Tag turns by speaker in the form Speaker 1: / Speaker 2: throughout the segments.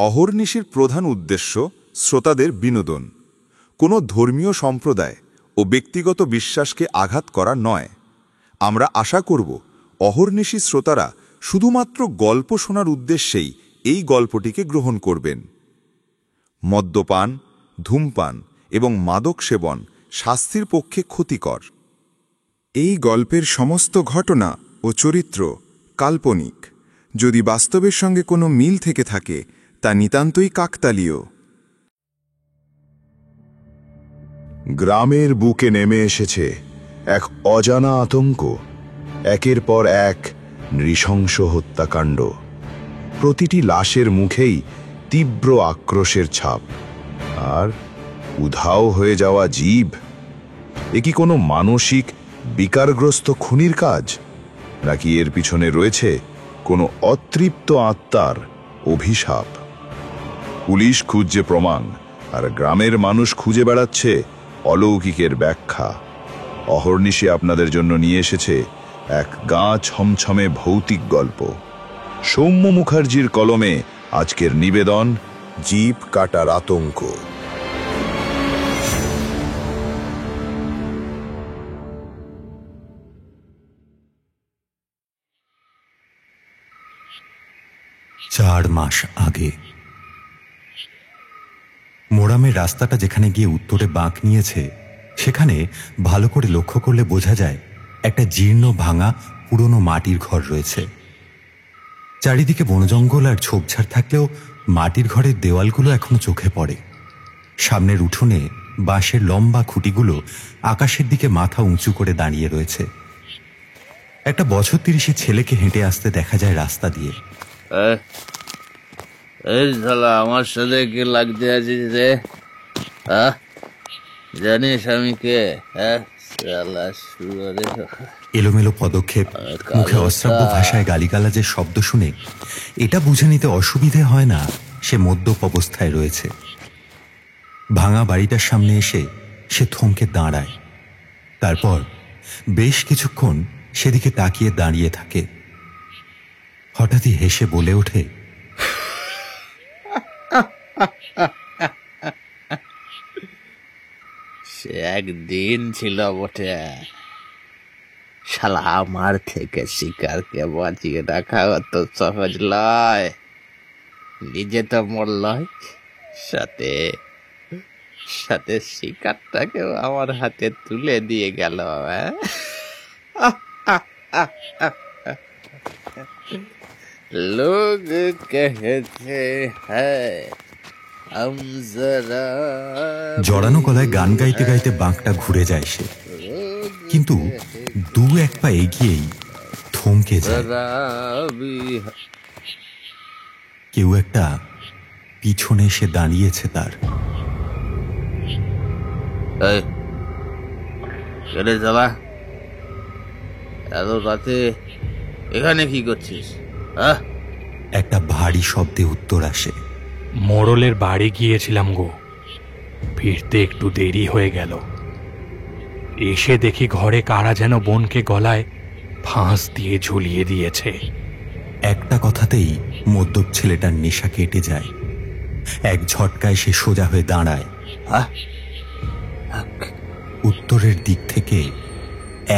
Speaker 1: অহর্নিশির প্রধান উদ্দেশ্য শ্রোতাদের বিনোদন, কোনো ধর্মীয় সম্প্রদায় ও ব্যক্তিগত বিশ্বাসকে আঘাত করা নয়। আমরা আশা করব অহর্নিশি শ্রোতারা শুধুমাত্র গল্প শোনার উদ্দেশ্যেই এই গল্পটিকে গ্রহণ করবেন। মদ্যপান, ধূমপান এবং মাদক সেবন স্বাস্থ্যের পক্ষে ক্ষতিকর।
Speaker 2: এই গল্পের সমস্ত ঘটনা ও চরিত্র কাল্পনিক। যদি বাস্তবের সঙ্গে কোনো মিল থেকে থাকে তা নিতান্তই কাকতালীয়।
Speaker 3: গ্রামের বুকে নেমে এসেছে এক অজানা আতঙ্ক, একের পর এক নৃশংস হত্যাকাণ্ড। প্রতিটি লাশের মুখেই তীব্র আক্রোশের ছাপ, আর উধাও হয়ে যাওয়া জীব। এ কি কোনো মানসিক বিকারগ্রস্ত খুনির কাজ, নাকি এর পিছনে রয়েছে কোনো অতৃপ্ত আত্মার অভিশাপ? পুলিশ খুঁজছে প্রমাণ, আর গ্রামের মানুষ খুঁজে বেড়াচ্ছে অলৌকিকের ব্যাখ্যা। অহর্নিশি আপনাদের জন্য নিয়ে এসেছে এক গা ছমছমে ভৌতিক গল্প। সৌম্য মুখার্জির কলমে আজকের নিবেদন, জীব কাটার আতঙ্ক।
Speaker 4: চার মাস আগে মোরামের রাস্তাটা যেখানে গিয়ে উত্তরে বাঁক নিয়েছে, সেখানে ভালো করে লক্ষ্য করলে বোঝা যায় একটা জীর্ণ ভাঙা পুরনো মাটির ঘর রয়েছে। চারিদিকে বনজঙ্গল আর ঝোপঝাড় থাকলেও মাটির ঘরের দেওয়ালগুলো এখনো চোখে পড়ে। সামনের উঠোনে বাঁশের লম্বা খুঁটিগুলো আকাশের দিকে মাথা উঁচু করে দাঁড়িয়ে রয়েছে। একটা বছর 30-এর ছেলেকে হেঁটে আসতে দেখা যায় রাস্তা দিয়ে।
Speaker 5: আমার সাথে কি লাগতে আছিস রে? জানিস আমি কে?
Speaker 4: এলোমেলো পদক্ষেপ, মুখে অশ্রাব্য ভাষায় গালিগালাজের শব্দ শুনে এটা বুঝে নিতে অসুবিধে হয় না সে মদ্যপ অবস্থায় রয়েছে। ভাঙা বাড়িটার সামনে এসে সে থমকে দাঁড়ায়। তারপর বেশ কিছুক্ষণ সেদিকে তাকিয়ে দাঁড়িয়ে থাকে। হঠাৎই হেসে বলে ওঠে,
Speaker 5: সে একদিন ছিল বটে। শালা আমার থেকে শিকারকে বাঁচিয়ে রাখা অত সহজ নয়। নিজে তো মরলই, সাথে সাথে শিকারটাকেও আমার হাতে তুলে দিয়ে গেল। লোক কহেছে হ্যাঁ।
Speaker 4: জড়ানো গলায় গান গাইতে গাইতে বাঁকটা ঘুরে যায় সে, কিন্তু দু এক পা এগিয়েই থমকে যায়। কেউ একটা পিছনে এসে দাঁড়িয়েছে তার।
Speaker 5: এত রাতে এখানে কি করছিস?
Speaker 4: একটা ভারী শব্দে উত্তর আসে,
Speaker 6: মোড়লের বাড়ি গিয়েছিলাম গো, ফিরতে একটু দেরি হয়ে গেল। এসে দেখি ঘরে কারা যেন বোনকে গলায় ফাঁস দিয়ে ঝুলিয়ে দিয়েছে।
Speaker 4: একটা কথাতেই মদ্যপ ছেলেটার নেশা কেটে যায়। এক ঝটকায় সে সোজা হয়ে দাঁড়ায়। উত্তরের দিক থেকে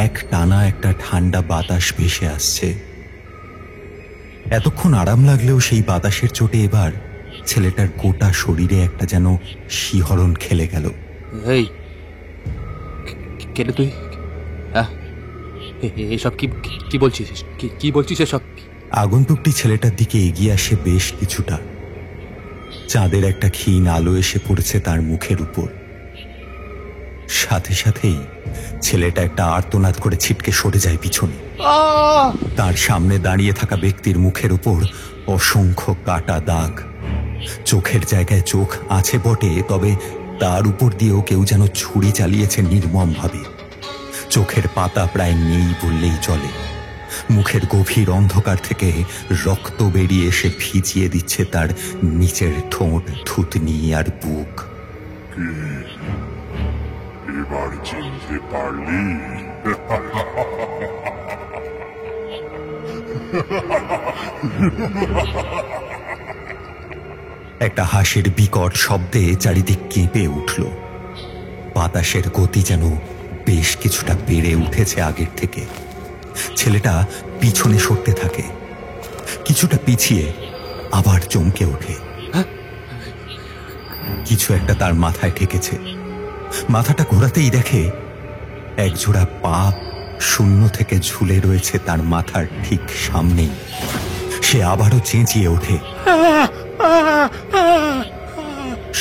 Speaker 4: এক টানা একটা ঠান্ডা বাতাস ভেসে আসছে। এতক্ষণ আরাম লাগলেও সেই বাতাসের চোটে এবার ছেলেটার গোটা শরীরে একটা যেন শিহরণ খেলে গেল।
Speaker 6: তুই এসব কি বলছিস? কি বলছিস এসব?
Speaker 4: আগন্তুকটি ছেলেটার দিকে এগিয়ে আসে বেশ কিছুটা। চাঁদের একটা ক্ষীণ আলো এসে পড়েছে তার মুখের উপর। সাথে সাথেই ছেলেটা একটা আর্তনাদ করে ছিটকে সরে যায় পিছনে। তার সামনে দাঁড়িয়ে থাকা ব্যক্তির মুখের উপর অসংখ্য কাটা দাগ। চোখের জায়গায় চোখ আছে বটে, তবে তার উপর দিয়েও কেউ যেন ছুরি চালিয়েছে নির্মম ভাবে। চোখের পাতা প্রায় নেই বললেই চলে। মুখের গভীর অন্ধকার থেকে রক্ত বেরিয়ে এসে ভিজিয়ে দিচ্ছে তার নিচের ঠোঁট, থুতনি আর বুক।
Speaker 7: এবার চিনতে পারলি?
Speaker 4: একটা হাসির বিকট শব্দে চারিদিক কেঁপে উঠল। বাতাসের গতি যেন বেশ কিছুটা বেড়ে উঠেছে আগের থেকে। ছেলেটা পিছনে সরতে থাকে, কিছুটা পিছিয়ে আবার চমকে ওঠে। কিছু একটা তার মাথায় ঠেকেছে। মাথাটা ঘোরাতেই দেখে একজোড়া পা শূন্য থেকে ঝুলে রয়েছে তার মাথার ঠিক সামনেই। সে আবারও চেঁচিয়ে ওঠে।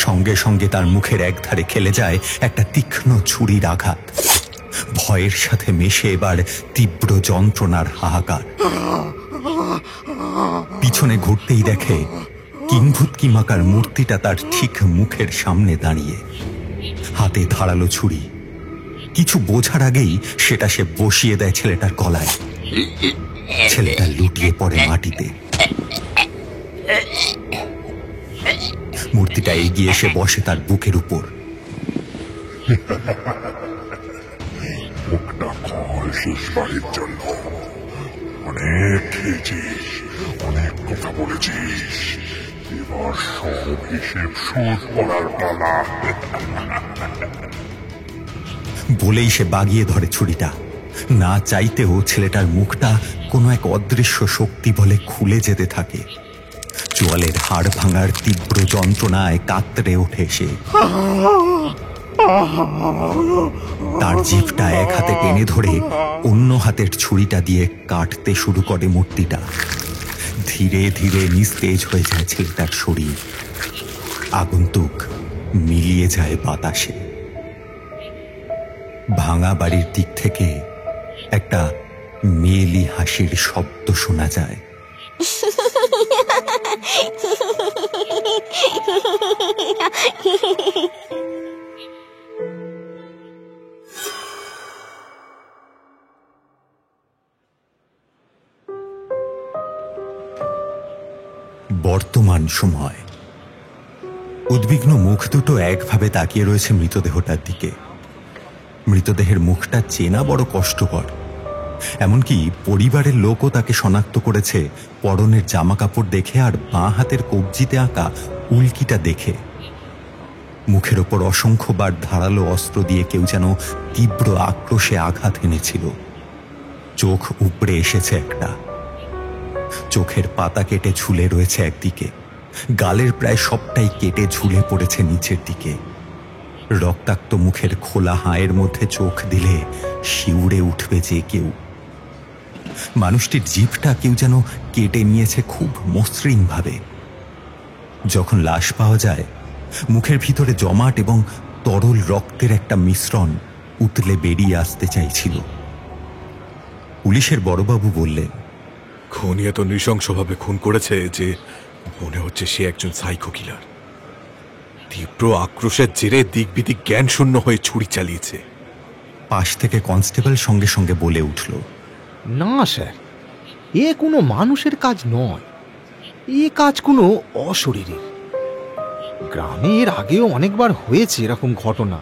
Speaker 4: সঙ্গে সঙ্গে তার মুখের একধারে খেলে যায় একটা তীক্ষ্ণ ছুরির আঘাত। ভয়ের সাথে মেশে এবার তীব্র যন্ত্রণার হাহাকার। পিছনে ঘুরতেই দেখে কিম্ভূত কিমাকার মূর্তিটা তার ঠিক মুখের সামনে দাঁড়িয়ে, হাতে ধারালো ছুরি। কিছু বোঝার আগেই সেটা সে বসিয়ে দেয় ছেলেটার গলায়। ছেলেটা লুটিয়ে পড়ে মাটিতে। মূর্তিটা এগিয়ে এসে বসে তার বুকের উপর।
Speaker 7: মুখটা খোল শেষবারের জন্য। অনেক খেয়েছিস, অনেক কথা বলেছিস, এবার সব হিসেব শোধ করার পালা।
Speaker 4: বলেই সে বাগিয়ে ধরে ছুরিটা। না চাইতেও ছেলেটার মুখটা কোনো এক অদৃশ্য শক্তি বলে খুলে যেতে থাকে। চোয়ালের হাড় ভাঙার তীব্র যন্ত্রণায় কাতরে ওঠে সে। তার জিভটা এক হাতে টেনে ধরে অন্য হাতের ছুরিটা দিয়ে কাটতে শুরু করে মূর্তিটা। ধীরে ধীরে নিস্তেজ হয়ে যায় ছেলেটার শরীর। আগন্তুক মিলিয়ে যায় বাতাসে। ভাঙা বাড়ির দিক থেকে একটা মেয়েলি হাসির শব্দ শোনা যায়। বর্তমান সময়। উদ্বিগ্ন মুখ দুটো একভাবে তাকিয়ে রয়েছে মৃতদেহটার দিকে। মৃতদেহের মুখটা চেনা বড় কষ্টকর। এমনকি পরিবারের লোকও তাকে শনাক্ত করেছে পরনের জামা কাপড় দেখে আর বাঁ হাতের কবজিতে আঁকা উল্কিটা দেখে। মুখের ওপর অসংখ্যবার ধারালো অস্ত্র দিয়ে কেউ যেন তীব্র আক্রোশে আঘাত এনেছিল। চোখ উপড়ে এসেছে একটা। চোখের পাতা কেটে ঝুলে রয়েছে একদিকে, গালের প্রায় সবটাই কেটে ঝুলে পড়েছে নিচের দিকে। রক্তাক্ত মুখের খোলা হাঁয়ের মধ্যে চোখ দিলে শিউরে উঠবে যে কেউ। মানুষটির জিভটা কেউ যেন কেটে নিয়েছে খুব মসৃণ ভাবে। যখন লাশ পাওয়া যায়, মুখের ভিতরে জমাট এবং তরল রক্তের একটা মিশ্রণ উতলে বেরিয়ে আসতে চাইছিল। পুলিশের বড়বাবু বললেন,
Speaker 8: খুনি এত নৃশংসভাবে খুন করেছে যে মনে হচ্ছে সে একজন সাইকো কিলার। তীব্র আক্রোশের জেরে দিক বিদিক জ্ঞান শূন্য হয়ে ছুরি চালিয়েছে।
Speaker 4: পাশ থেকে কনস্টেবল সঙ্গে সঙ্গে বলে উঠল,
Speaker 9: না স্যার, এ কোনো মানুষের কাজ নয়, এ কাজ কোনো অশরীরীর। গ্রামে এর আগেও অনেকবার হয়েছে এরকম ঘটনা,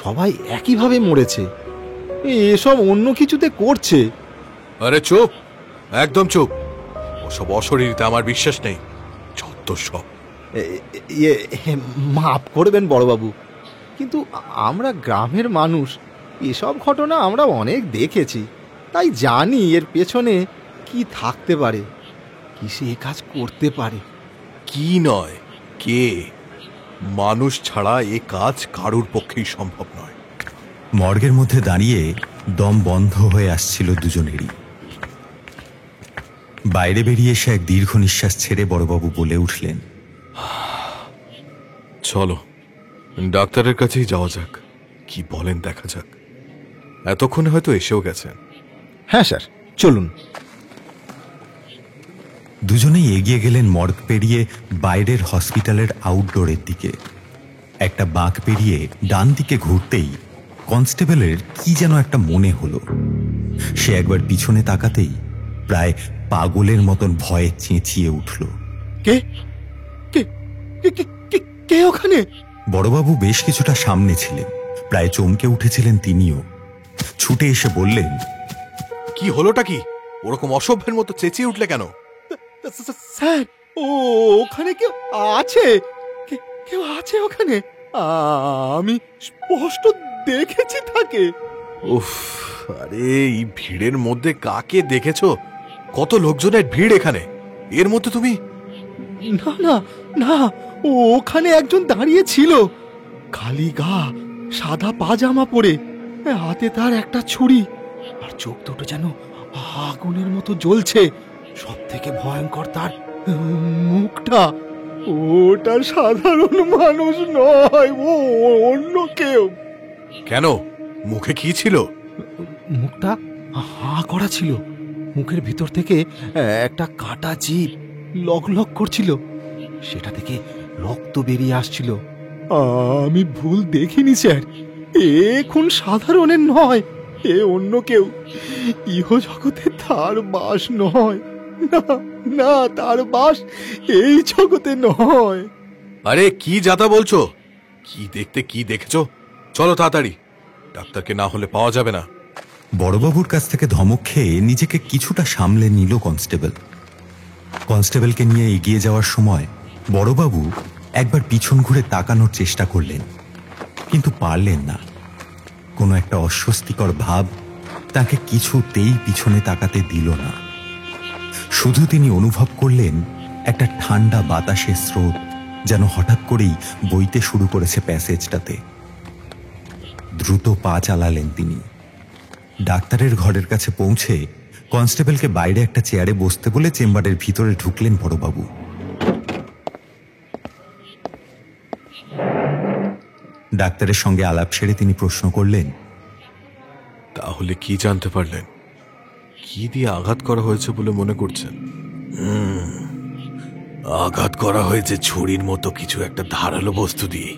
Speaker 9: সবাই একইভাবে মরেছে। এসব অন্য কিছুতে করছে।
Speaker 8: আরে চুপ, একদম চুপ। ওসব অশরীরিতে আমার বিশ্বাস নেই। যত সব।
Speaker 9: ইয়ে, মাফ করবেন বড়বাবু, কিন্তু আমরা গ্রামের মানুষ, এসব ঘটনা আমরা অনেক দেখেছি, তাই জানি এর পেছনে কি থাকতে পারে, কি সে এ কাজ করতে পারে।
Speaker 8: কি নয়, কে? মানুষ ছাড়া এ কাজ কারুর পক্ষেই সম্ভব নয়।
Speaker 4: মর্গের মধ্যে দাঁড়িয়ে দম বন্ধ হয়ে আসছিল দুজনেরই। বাইরে বেরিয়ে এসে এক দীর্ঘ নিঃশ্বাস ছেড়ে বড়বাবু বলে উঠলেন,
Speaker 8: চলো ডাক্তারের কাছেই যাওয়া যাক, কি বলেন দেখা যাক। এতক্ষণে হয়তো এসেও গেছেন।
Speaker 9: হ্যাঁ স্যার, চলুন।
Speaker 4: দুজনেই এগিয়ে গেলেন মর্গ পেরিয়ে বাইরের হসপিটালের আউটডোরের দিকে। একটা বাঁক পেরিয়ে ডান দিকে ঘুরতেই কনস্টেবলের কি যেন একটা মনে হলো। সে একবার পিছনে তাকাতেই প্রায় পাগলের মতন ভয়ে চেঁচিয়ে উঠল,
Speaker 9: কে কে কে ওখানে?
Speaker 4: বড়বাবু বেশ কিছুটা সামনে ছিলেন, প্রায় চমকে উঠেছিলেন তিনিও। ছুটে এসে বললেন,
Speaker 8: কি হলোটা কি? ওরকম অসভ্যের মতো চেঁচিয়ে উঠলে কেন?
Speaker 9: স্যার, ও ওখানে কেউ আছে? কেউ আছে ওখানে? আমি স্পষ্ট দেখেছি তাকে।
Speaker 8: উফ, আরে এই ভিড়ের মধ্যে কাকে দেখেছো? কত লোকজনের ভিড় এখানে, এর মধ্যে তুমি?
Speaker 9: না না না, ওখানে একজন দাঁড়িয়ে ছিল, খালি গা, সাদা পাজামা পরে, হাতে তার একটা ছুরি, আর চোখ দুটো যেন আগুনের মতো জ্বলছে। সব থেকে ভয়ঙ্কর তার মুখটা। ওটা সাধারণ মানুষ নয়, ও অন্য কেউ।
Speaker 8: কেন, মুখে কি ছিল?
Speaker 9: মুখটা হাঁ করা ছিল, মুখের ভিতর থেকে একটা কাটা জিভ লক লক করছিল, সেটা থেকে রক্ত বেরিয়ে আসছিল। আমি ভুল দেখিনি স্যার, এ খুন সাধারণের নয়, এ অন্য কেউ। ইহ জগতে তার বাস নয়, না না, তার বাস এই জগতে নয়।
Speaker 8: আরে কি যাতা বলছো? কি দেখতে কি দেখেছো? চলো তাড়াতাড়ি, ডাক্তারকে না হলে পাওয়া যাবে না।
Speaker 4: বড়বাবুর কাছ থেকে ধমক খেয়ে নিজেকে কিছুটা সামলে নিল কনস্টেবল। কনস্টেবলকে নিয়ে এগিয়ে যাওয়ার সময় বড়বাবু একবার পিছন ঘুরে তাকানোর চেষ্টা করলেন, কিন্তু পারলেন না। কোনো একটা অস্বস্তিকর ভাব তাকে কিছুতেই পিছনে তাকাতে দিল না। শুধু তিনি অনুভব করলেন একটা ঠান্ডা বাতাসের স্রোত যেন হঠাৎ করেই বইতে শুরু করেছে প্যাসেজটাতে। দ্রুত পা চালালেন তিনি। ডাক্তারের ঘরের কাছে পৌঁছে কনস্টেবলকে বাইরে একটা চেয়ারে বসতে বলে চেম্বারের ভিতরে ঢুকলেন বড়বাবু। ডাক্তারের সঙ্গে আলাপ সেরে তিনি প্রশ্ন করলেন,
Speaker 8: তাহলে কি জানতে পারলেন? কি দিয়ে আঘাত করা হয়েছে বলে মনে করছেন? আঘাত করা হয়েছে ছুরির মতো কিছু একটা ধারালো বস্তু দিয়ে,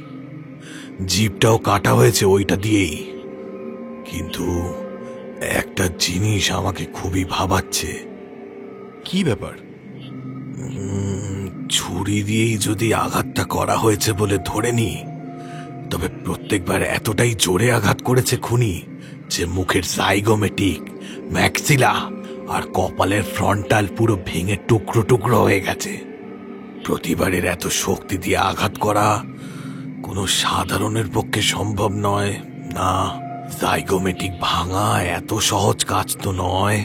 Speaker 8: জিভটাও কাটা হয়েছে ওইটা দিয়েই। কিন্তু একটা জিনিস আমাকে খুবই ভাবাচ্ছে। কি ব্যাপার? ছুরি দিয়েই যদি আঘাতটা করা হয়েছে বলে ধরে নি, তবে প্রত্যেকবার এতটাই জোরে আঘাত করেছে খুনি যে মুখের জাইগোমেটিক, ম্যাক্সিলা আর কপালের ফ্রন্টাল পুরো ভেঙে টুকরো টুকরো হয়ে গেছে। প্রতিবারের এত শক্তি দিয়ে আঘাত করা কোনো সাধারণের পক্ষে সম্ভব নয়। না, জাইগোমেটিক ভাঙা এত সহজ কাজ তো নয়।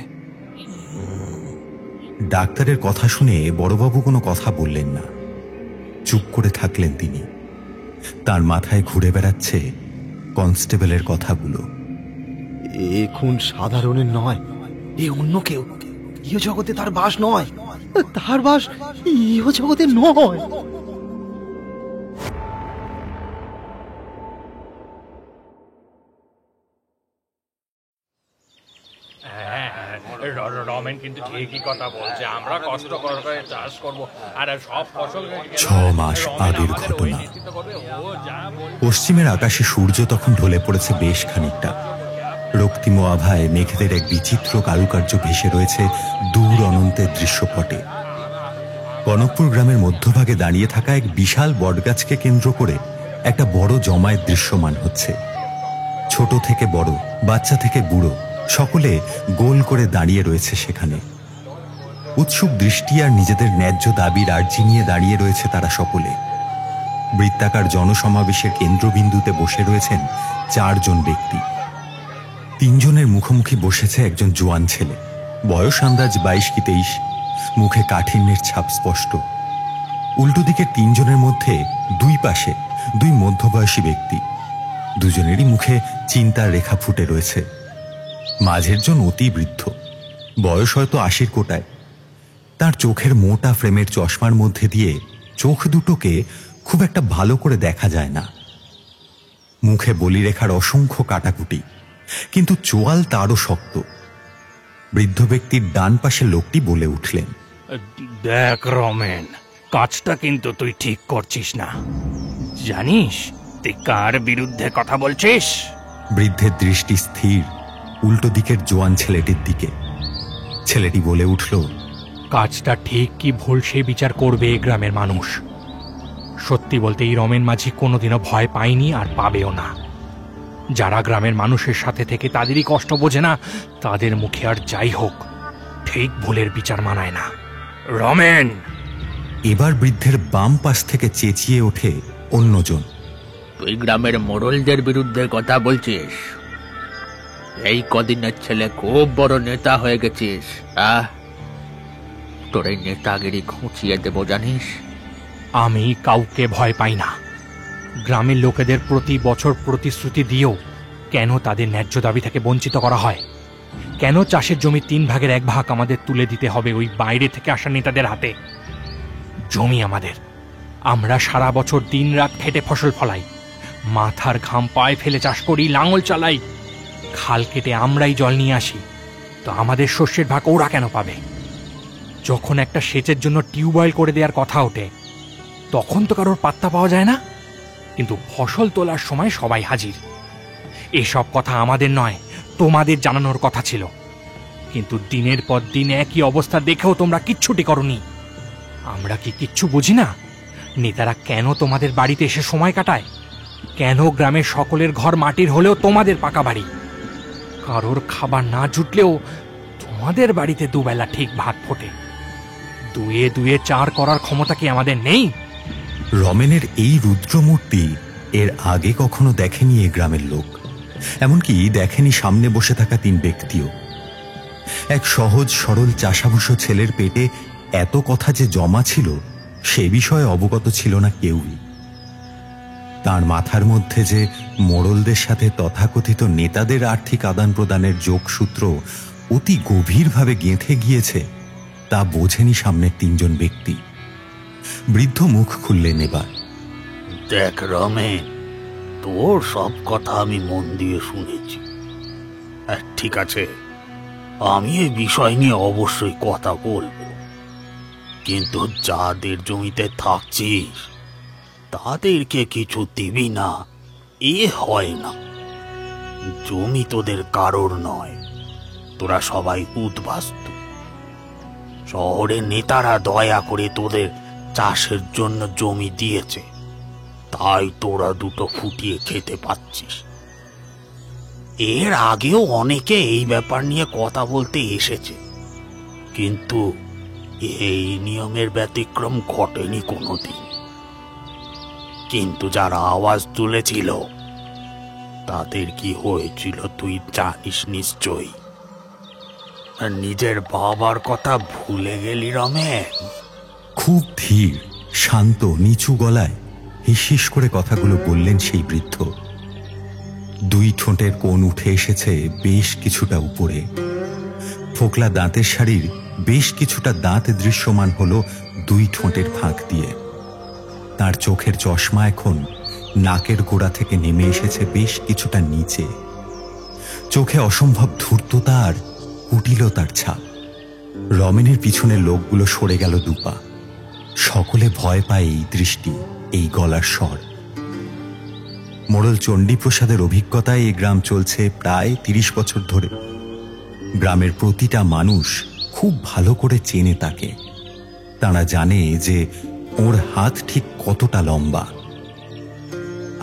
Speaker 4: ডাক্তারের কথা শুনে বড়বাবু কোনো কথা বললেন না, চুপ করে থাকলেন তিনি। তার মাথায় ঘুরে বেড়াচ্ছে কনস্টেবলের কথাগুলো।
Speaker 9: এ খুন সাধারণের নয়, এ অন্য কেউ। ইহ জগতে তার বাস নয়, তার বাস ইহ জগতে নয়।
Speaker 6: রমেন কিন্তু ঠিকই কথা বলছে, আমরা কষ্ট করে চাষ করব আর সব ফসল
Speaker 4: 6 মাস আগের ঘটনা। পশ্চিমের আকাশে সূর্য তখন ঢলে পড়েছে বেশ খানিকটা। রক্তিম আভায় মেঘেদের এক বিচিত্র কারুকার্য ভেসে রয়েছে দূর অনন্তের দৃশ্যপটে। কনকপুর গ্রামের মধ্যভাগে দাঁড়িয়ে থাকা এক বিশাল বটগাছকে কেন্দ্র করে একটা বড় জমায়েত দৃশ্যমান হচ্ছে। ছোট থেকে বড়, বাচ্চা থেকে বুড়ো, সকলে গোল করে দাঁড়িয়ে রয়েছে সেখানে। উৎসুক দৃষ্টি আর নিজেদের ন্যায্য দাবির আর্জি নিয়ে দাঁড়িয়ে রয়েছে তারা সকলে। বৃত্তাকার জনসমাবেশের কেন্দ্রবিন্দুতে বসে রয়েছেন 4 জন ব্যক্তি। 3 জনের মুখোমুখি বসেছে একজন জোয়ান ছেলে, বয়স আন্দাজ 22 কি 23, মুখে কাঠিন্যের ছাপ স্পষ্ট। উল্টো দিকের 3 জনের মধ্যে 2 পাশে 2 মধ্যবয়সী ব্যক্তি, দুজনেরই মুখে চিন্তার রেখা ফুটে রয়েছে। মাঝের জন অতি বৃদ্ধ, বয়স হয়তো 80-র কোটায়। তার চোখের মোটা ফ্রেমের চশমার মধ্যে দিয়ে চোখ দুটোকে খুব একটা ভালো করে দেখা যায় না। মুখে বলিরেখার অসংখ্য কাটাকুটি, কিন্তু চোয়াল তারও শক্ত। বৃদ্ধ ব্যক্তির ডান পাশে লোকটি বলে উঠলেন,
Speaker 6: দেখ রমেন, কাজটা কিন্তু তুই ঠিক করছিস না। জানিস তুই কার বিরুদ্ধে কথা বলছিস?
Speaker 4: বৃদ্ধের দৃষ্টি স্থির উল্টো দিকের জোয়ান ছেলেটির দিকে। ছেলেটি বলে উঠল,
Speaker 6: কাজটা ঠিক কি ভুল সে বিচার করবে এই গ্রামের মানুষ। সত্যি বলতে এই রমেন মাঝি কোনোদিনও ভয় পায়নি আর পাবেও না। যারা গ্রামের মানুষের সাথে থেকে তাদেরই কষ্ট বোঝে না, তাদের মুখে আর যাই হোক ঠিক ভুলের বিচার মানায় না। রমেন,
Speaker 4: এবার বৃদ্ধের বাম পাশ থেকে চেঁচিয়ে ওঠে অন্যজন।
Speaker 5: তুই গ্রামের মোড়লদের বিরুদ্ধে কথা বলছিস? এই কদিনের ছেলে খুব বড় নেতা হয়ে গেছিস। তোর এই নেতাগিরি খুঁচিয়ে দেব জানিস।
Speaker 6: আমি কাউকে ভয় পাই না। গ্রামের লোকেদের প্রতি বছর প্রতিশ্রুতি দিয়েও কেন তাদের ন্যায্য দাবি থেকে বঞ্চিত করা হয়? কেন চাষের জমি 3 ভাগের 1 ভাগ আমাদের তুলে দিতে হবে ওই বাইরে থেকে আসা নেতাদের হাতে? জমি আমাদের, আমরা সারা বছর দিন রাত খেটে ফসল ফলাই, মাথার ঘাম পায়ে ফেলে চাষ করি, লাঙল চালাই, খাল কেটে আমরাই জল নিয়ে আসি। তো আমাদের শস্যের ভাগ ওরা কেন পাবে? যখন একটা সেচের জন্য টিউবওয়েল করে দেওয়ার কথা ওঠে তখন তো কারোর পাত্তা পাওয়া যায় না, কিন্তু ফসল তোলার সময় সবাই হাজির। এসব কথা আমাদের নয়, তোমাদের জানানোর কথা ছিল, কিন্তু দিনের পর দিন একই অবস্থা দেখেও তোমরা কিচ্ছুটি করনি। আমরা কি কিচ্ছু বুঝি না? নেতারা কেন তোমাদের বাড়িতে এসে সময় কাটায়? কেন গ্রামের সকলের ঘর মাটির হলেও তোমাদের পাকা বাড়ি? কারোর খাবার না জুটলেও তোমাদের বাড়িতে দুবেলা ঠিক ভাত ফোটে। দুয়ে দুয়ে 4 করার ক্ষমতা কি আমাদের নেই?
Speaker 4: রমেনের এই রুদ্রমূর্তি এর আগে কখনো দেখেনি এ গ্রামের লোক, এমনকি দেখেনি সামনে বসে থাকা 3 ব্যক্তিও। এক সহজ সরল চাষাভুষো ছেলের পেটে এত কথা যে জমা ছিল সে বিষয়ে অবগত ছিল না কেউই। তার মাথার মধ্যে যে মোড়লদের সাথে তথাকথিত নেতাদের আর্থিক আদান প্রদানের যোগসূত্র অতি গভীরভাবে গেঁথে গিয়েছে তা বোঝেনি সামনের 3 জন ব্যক্তি। বৃদ্ধ মুখ খুললেন এবার।
Speaker 8: দেখ রমেন, তোর সব কথা আমি মন দিয়ে শুনেছি। ঠিক আছে, আমি এই বিষয় নিয়ে অবশ্যই কথা বলবো, কিন্তু যাদের জমিতে থাকছিস তাদেরকে কিছু দিবি না এ হয় না। জমি তোদের কারোর নয়, তোরা সবাই উদ্বাস্তু। শহরের নেতারা দয়া করে তোদের চাষের জন্য জমি দিয়েছে, তাই তোরা দুটো ফুটিয়ে খেতে পাচ্ছিস। এর আগেও অনেকে এই ব্যাপার নিয়ে কথা বলতে এসেছে, কিন্তু এই নিয়মের ব্যতিক্রম ঘটেনি কোনোদিন। কিন্তু যারা আওয়াজ তুলেছিল তাদের কি হয়েছিল তুই জানিস নিশ্চয়ই। নিজের বাবার কথা ভুলে গেলি রমেন?
Speaker 4: খুব ধীর, শান্ত, নিচু গলায় হিসিস করে কথাগুলো বললেন সেই বৃদ্ধ। 2 ঠোঁটের কোণ উঠে এসেছে বেশ কিছুটা উপরে। ফোকলা দাঁতের শাড়ির বেশ কিছুটা দাঁত দৃশ্যমান হলো 2 ঠোঁটের ফাঁক দিয়ে। তার চোখের চশমা এখন নাকের গোড়া থেকে নেমে এসেছে বেশ কিছুটা নিচে। চোখে অসম্ভব ধূর্ততা আর কুটিলতার ছাপ। রমেনের পিছনের লোকগুলো সরে গেল 2 পা। সকলে ভয় পায় এই দৃষ্টি, এই গলার স্বর। মোড়ল চণ্ডীপ্রসাদের অভিজ্ঞতায় এই গ্রাম চলছে প্রায় 30 বছর ধরে। গ্রামের প্রতিটা মানুষ খুব ভালো করে চেনে তাকে। তারা জানে যে ওর হাত ঠিক কতটা লম্বা।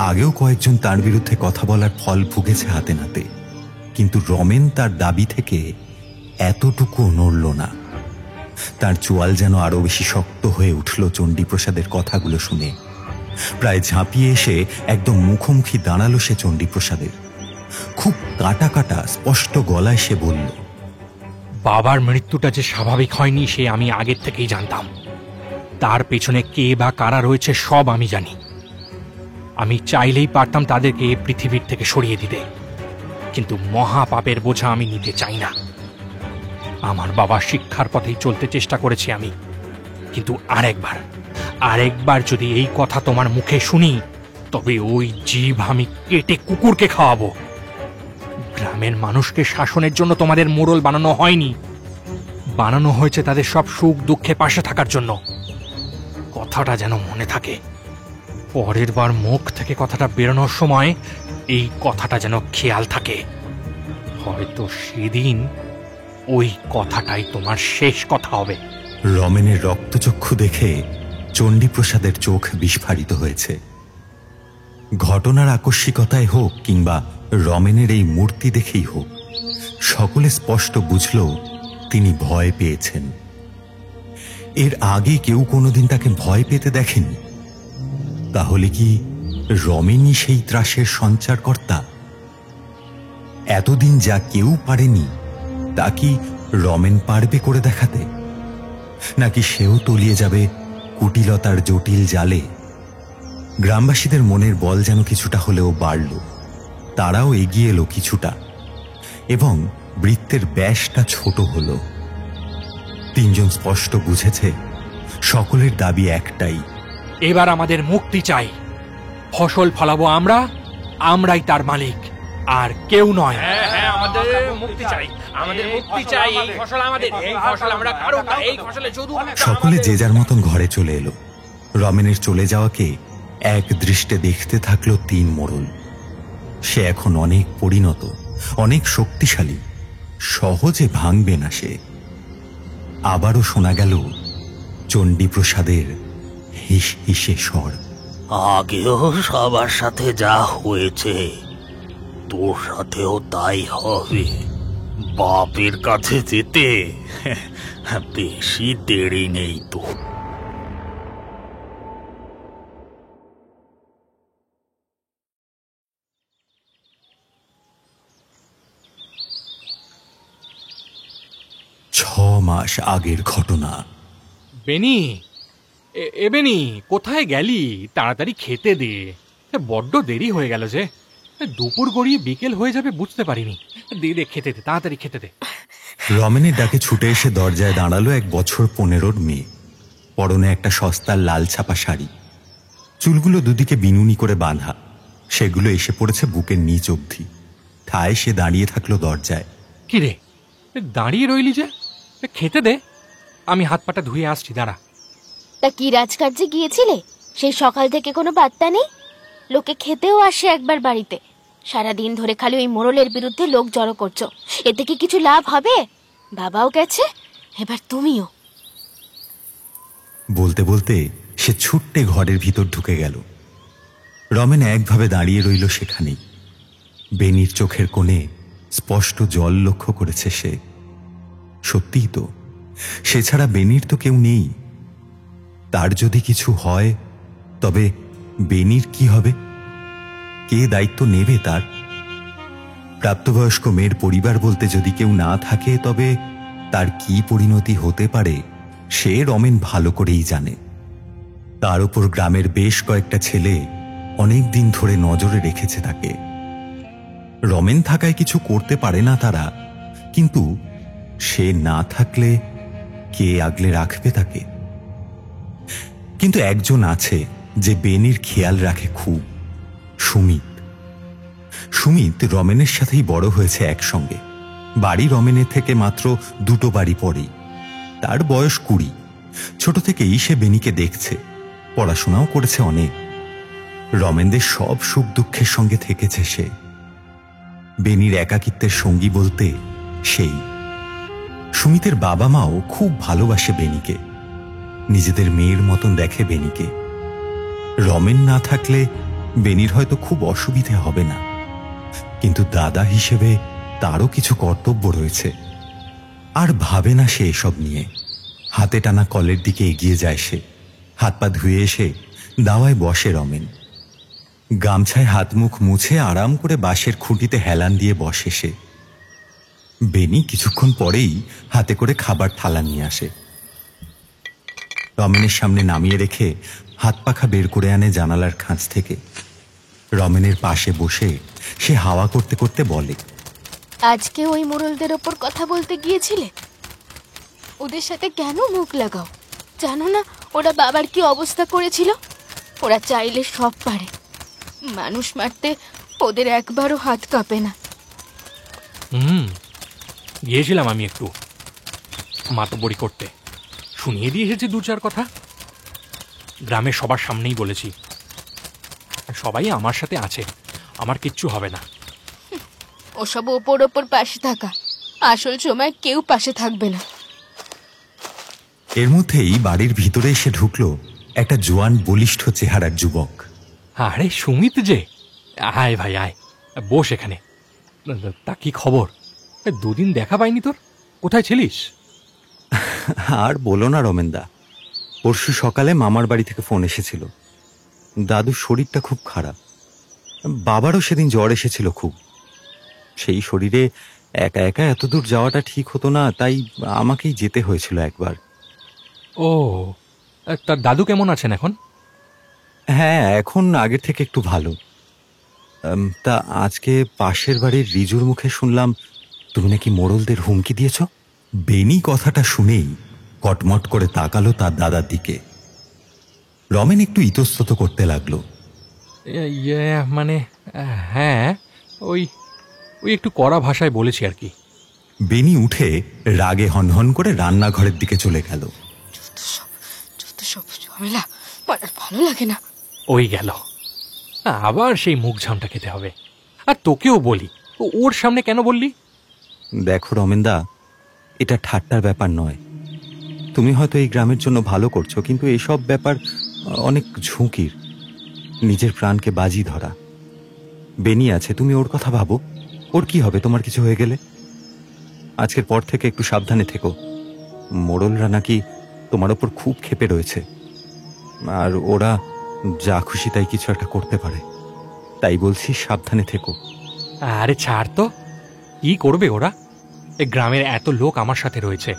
Speaker 4: আগেও কয়েকজন তার বিরুদ্ধে কথা বলার ফল ভুগেছে হাতে নাতে, কিন্তু রমেন তার দাবি থেকে এতটুকু নড়ল না। তার চোয়াল যেন আরো বেশি শক্ত হয়ে উঠল চণ্ডীপ্রসাদের কথাগুলো শুনে। প্রায় ঝাঁপিয়ে এসে একদম মুখোমুখি দাঁড়ালো সে চণ্ডীপ্রসাদের। খুব কাটা কাটা স্পষ্ট গলায় সে বলল,
Speaker 6: বাবার মৃত্যুটা যে স্বাভাবিক হয়নি সে আমি আগের থেকেই জানতাম। তার পেছনে কে বা কারা রয়েছে সব আমি জানি। আমি চাইলেই পারতাম তাদেরকে এই পৃথিবীর থেকে সরিয়ে দিতে, কিন্তু মহাপাপের বোঝা আমি নিতে চাই না। আমার বাবার শিক্ষার পথেই চলতে চেষ্টা করেছি আমি, কিন্তু আরেকবার যদি এই কথা তোমার মুখে শুনি তবে ওই জীব আমি কেটে কুকুরকে খাওয়াবো। গ্রামের মানুষকে শাসনের জন্য তোমাদের মোড়ল বানানো হয়নি, বানানো হয়েছে তাদের সব সুখ দুঃখে পাশে থাকার জন্য। কথাটা যেন মনে থাকে। পরের বার মুখ থেকে কথাটা বেরোনোর সময় এই কথাটা যেন খেয়াল থাকে। হয়তো সেদিন ওই কথাটাই তোমার শেষ কথা হবে।
Speaker 4: রমেনের রক্তচক্ষু দেখে চণ্ডীপ্রসাদের চোখ বিস্ফারিত হয়েছে। ঘটনার আকস্মিকতায় হোক কিংবা রমেনের এই মূর্তি দেখেই হোক, সকলে স্পষ্ট বুঝল তিনি ভয় পেয়েছেন। এর আগে কেউ কোনোদিন তাকে ভয় পেতে দেখেনি। তাহলে কি রমেনই সেই ত্রাসের সঞ্চারকর্তা? এতদিন যা কেউ পারেনি তা কি রমেন পারবে করে দেখাতে? নাকি সেও তলিয়ে যাবে কুটিলতার জটিল জালে? গ্রামবাসীদের মনের বল যেন কিছুটা হলেও বাড়ল। তারাও এগিয়ে এলো কিছুটা, এবং বৃত্তের ব্যাসটা ছোট হল। তিনজন স্পষ্ট বুঝেছে সকলের দাবি একটাই,
Speaker 6: এবার আমাদের মুক্তি চাই। ফসল ফলাবো আমরা, আমরাই তার মালিক, আর কেউ নয়। আমাদের মুক্তি চাই, আমাদের মুক্তি চাই। এই ফসল আমাদের, এই ফসল আমরা কারো না, এই ফসলে শুধু
Speaker 4: সকলে যে যার মতন ঘরে চলে এলো। রমেনের চলে যাওয়াকে এক দৃষ্টে দেখতে থাকলো তিন মোড়ল। সে এখন অনেক পরিণত, অনেক শক্তিশালী, সহজে ভাঙবে না সে। আবারও শোনা গেল চণ্ডীপ্রসাদের হিস হিসে স্বর।
Speaker 8: আগেও সবার সাথে যা হয়েছে তোর সাথেও তাই হবে। বাপের কাছে যেতে বেশি দেরি নেই তো।
Speaker 4: ছ মাস আগের ঘটনা।
Speaker 6: বেনি, এ বেনি, কোথায় গেলি? তাড়াতাড়ি খেতে দে, বড্ড দেরি হয়ে গেল যে। দুপুর গড়িয়ে বিকেল হয়ে যাবে বুঝতে পারিনি। দে দে, খেতে দে, তাড়াতাড়ি খেতে দে।
Speaker 4: রমেনের ডাকে ছুটে এসে দরজায় দাঁড়ালো 1 বছর 15-র মেয়ে। পরনে একটা সস্তার লাল ছাপা শাড়ি, চুলগুলো দুদিকে বিনুনি করে বাঁধা, সেগুলো এসে পড়েছে বুকের নিচ অবধি। ঠায় সে দাঁড়িয়ে থাকলো দরজায়।
Speaker 6: কি রে, দাঁড়িয়ে রইলি যে? খেতে দে, আমি হাত পাটা ধুয়ে আসছি, দাঁড়া।
Speaker 10: তা কি রাজকার্যে গিয়েছিলে? সেই সকাল থেকে কোনো বার্তা নেই। লোকে খেতেও আসে একবার বাড়িতে, সারাদিন ধরে খালি ওই মোড়লের বিরুদ্ধে লোক জড়ো করছো। এতে কি কিছু লাভ হবে? বাবাও গেছে, এবার তুমিও।
Speaker 4: বলতে বলতে সে ছুট্টে ঘরের ভিতর ঢুকে গেল। রমেন একভাবে দাঁড়িয়ে রইল সেখানেই। বেনির চোখের কোণে স্পষ্ট জল লক্ষ্য করেছে সে। সত্যিই তো, সে ছাড়া বেনির তো কেউ নেই। তার যদি কিছু হয় তবে বেনির কি হবে? কে দায়িত্ব নেবে তার? প্রাপ্তবয়স্ক মেয়ের পরিবার বলতে যদি কেউ না থাকে তবে তার কি পরিণতি হতে পারে সে রমেন ভালো করেই জানে। তার উপর গ্রামের বেশ কয়েকটা ছেলে অনেক দিন ধরে নজরে রেখেছে তাকে। রমেন থাকায় কিছু করতে পারে না তারা, কিন্তু সে না থাকলে কে আগলে রাখবে তাকে? কিন্তু একজন আছে যে বেনির খেয়াল রাখে খুব, সুমিত। সুমিত রমেনের সাথেই বড় হয়েছে একসঙ্গে। বাড়ি রমেনের থেকে মাত্র 2 বাড়ি পরেই। তার বয়স 20। ছোট থেকেই সে বেনিকে দেখছে, পড়াশোনাও করেছে অনেক। রমেনদের সব সুখ দুঃখের সঙ্গে থেকেছে সে। বেনির একাকিত্বের সঙ্গী বলতে সেই। সুমিতের বাবা মাও খুব ভালোবাসে বেনিকে, নিজেদের মেয়ের মতন দেখে বেনিকে। রমেন না থাকলে বেনির হয়তো খুব অসুবিধে হবে না, কিন্তু দাদা হিসেবে তারও কিছু কর্তব্য রয়েছে। আর ভাবে না সে এসব নিয়ে। হাতে টানা কলের দিকে এগিয়ে যায় সে। হাত পা ধুয়ে এসে দাওয়ায় বসে রমেন। গামছায় হাত মুখ মুছে আরাম করে বাঁশের খুঁটিতে হেলান দিয়ে বসে সে। বেনি কিছুক্ষণ পরেই হাতে করে খাবার থালা নিয়ে আসে। রমেনের সামনে নামিয়ে রেখে হাত পাখা বের করে আনে জানালার খাঁজ থেকে। রমেনের পাশে বসে সে হাওয়া করতে করতে বলে,
Speaker 10: আজকে ওই মোড়লদের ওপর কথা বলতে গিয়েছিলে? ওদের সাথে কেন মুখ লাগাও? জানো না ওরা বাবার কি অবস্থা করেছিল? ওরা চাইলে সব পারে। মানুষ মারতে ওদের একবারও হাত কাঁপে না।
Speaker 6: গিয়েছিলাম আমি একটু মাতব্বরি করতে, শুনিয়ে দিয়ে এসেছি 2-4 কথা। গ্রামের সবার সামনেই বলেছি, সবাই আমার সাথে আছে, আমার কিচ্ছু হবে না।
Speaker 10: ওসব ওপর ওপর পাশে থাকা, আসল সময় কেউ পাশে থাকবে না।
Speaker 4: এর মধ্যেই বাড়ির ভিতরে এসে ঢুকলো একটা জোয়ান বলিষ্ঠ চেহারার যুবক।
Speaker 6: আরে সুমিত যে, আয় ভাই আয়, বস এখানে। তা কি খবর? 2 দিন দেখা পাইনি তোর, কোথায় ছিলিস?
Speaker 4: আর বলো না রমেনদা, পরশু সকালে মামার বাড়ি থেকে ফোন এসেছিল। দাদুর শরীরটা খুব খারাপ, বাবারও সেদিন জ্বর এসেছিল খুব। সেই শরীরে একা একা এত দূর যাওয়াটা ঠিক হতো না, তাই আমাকেই যেতে হয়েছিল একবার।
Speaker 6: ও, তার দাদু কেমন আছেন এখন?
Speaker 4: হ্যাঁ, এখন আগের থেকে একটু ভালো। তা আজকে পাশের বাড়ির রিজুর মুখে শুনলাম তুমি নাকি মোড়লদের হুমকি দিয়েছ। বেনি কথাটা শুনেই কটমট করে তাকালো তার দাদার দিকে। রমেন একটু ইতস্তত করতে লাগলো।
Speaker 6: মানে হ্যাঁ, ওই একটু কড়া ভাষায় বলেছি আর কি।
Speaker 4: বেনি উঠে রাগে হনহন করে রান্নাঘরের দিকে চলে গেল।
Speaker 10: ভালো লাগে না।
Speaker 6: ওই গেল, আবার সেই মুখ ঝামটা খেতে হবে। আর তোকেও বলি, ওর সামনে কেন বললি?
Speaker 4: দেখো রমেনদা, এটা ঠাট্টার ব্যাপার নয়। তুমি হয়তো এই গ্রামের জন্য ভালো করছো, কিন্তু এসব ব্যাপার অনেক ঝুঁকির। নিজের প্রাণকে বাজি ধরা। বেনি আছে, তুমি ওর কথা ভাবো। ওর কি হবে তোমার কিছু হয়ে গেলে? আজকের পর থেকে একটু সাবধানে থেকো। মোড়লরা নাকি তোমার ওপর খুব ক্ষেপে রয়েছে, আর ওরা যা খুশি তাই কিছু একটা করতে পারে। তাই বলছি, সাবধানে থেকো।
Speaker 6: আরে ছাড় তো, কি করবে ওরা? এই গ্রামের এত লোক আমার সাথে রয়েছে,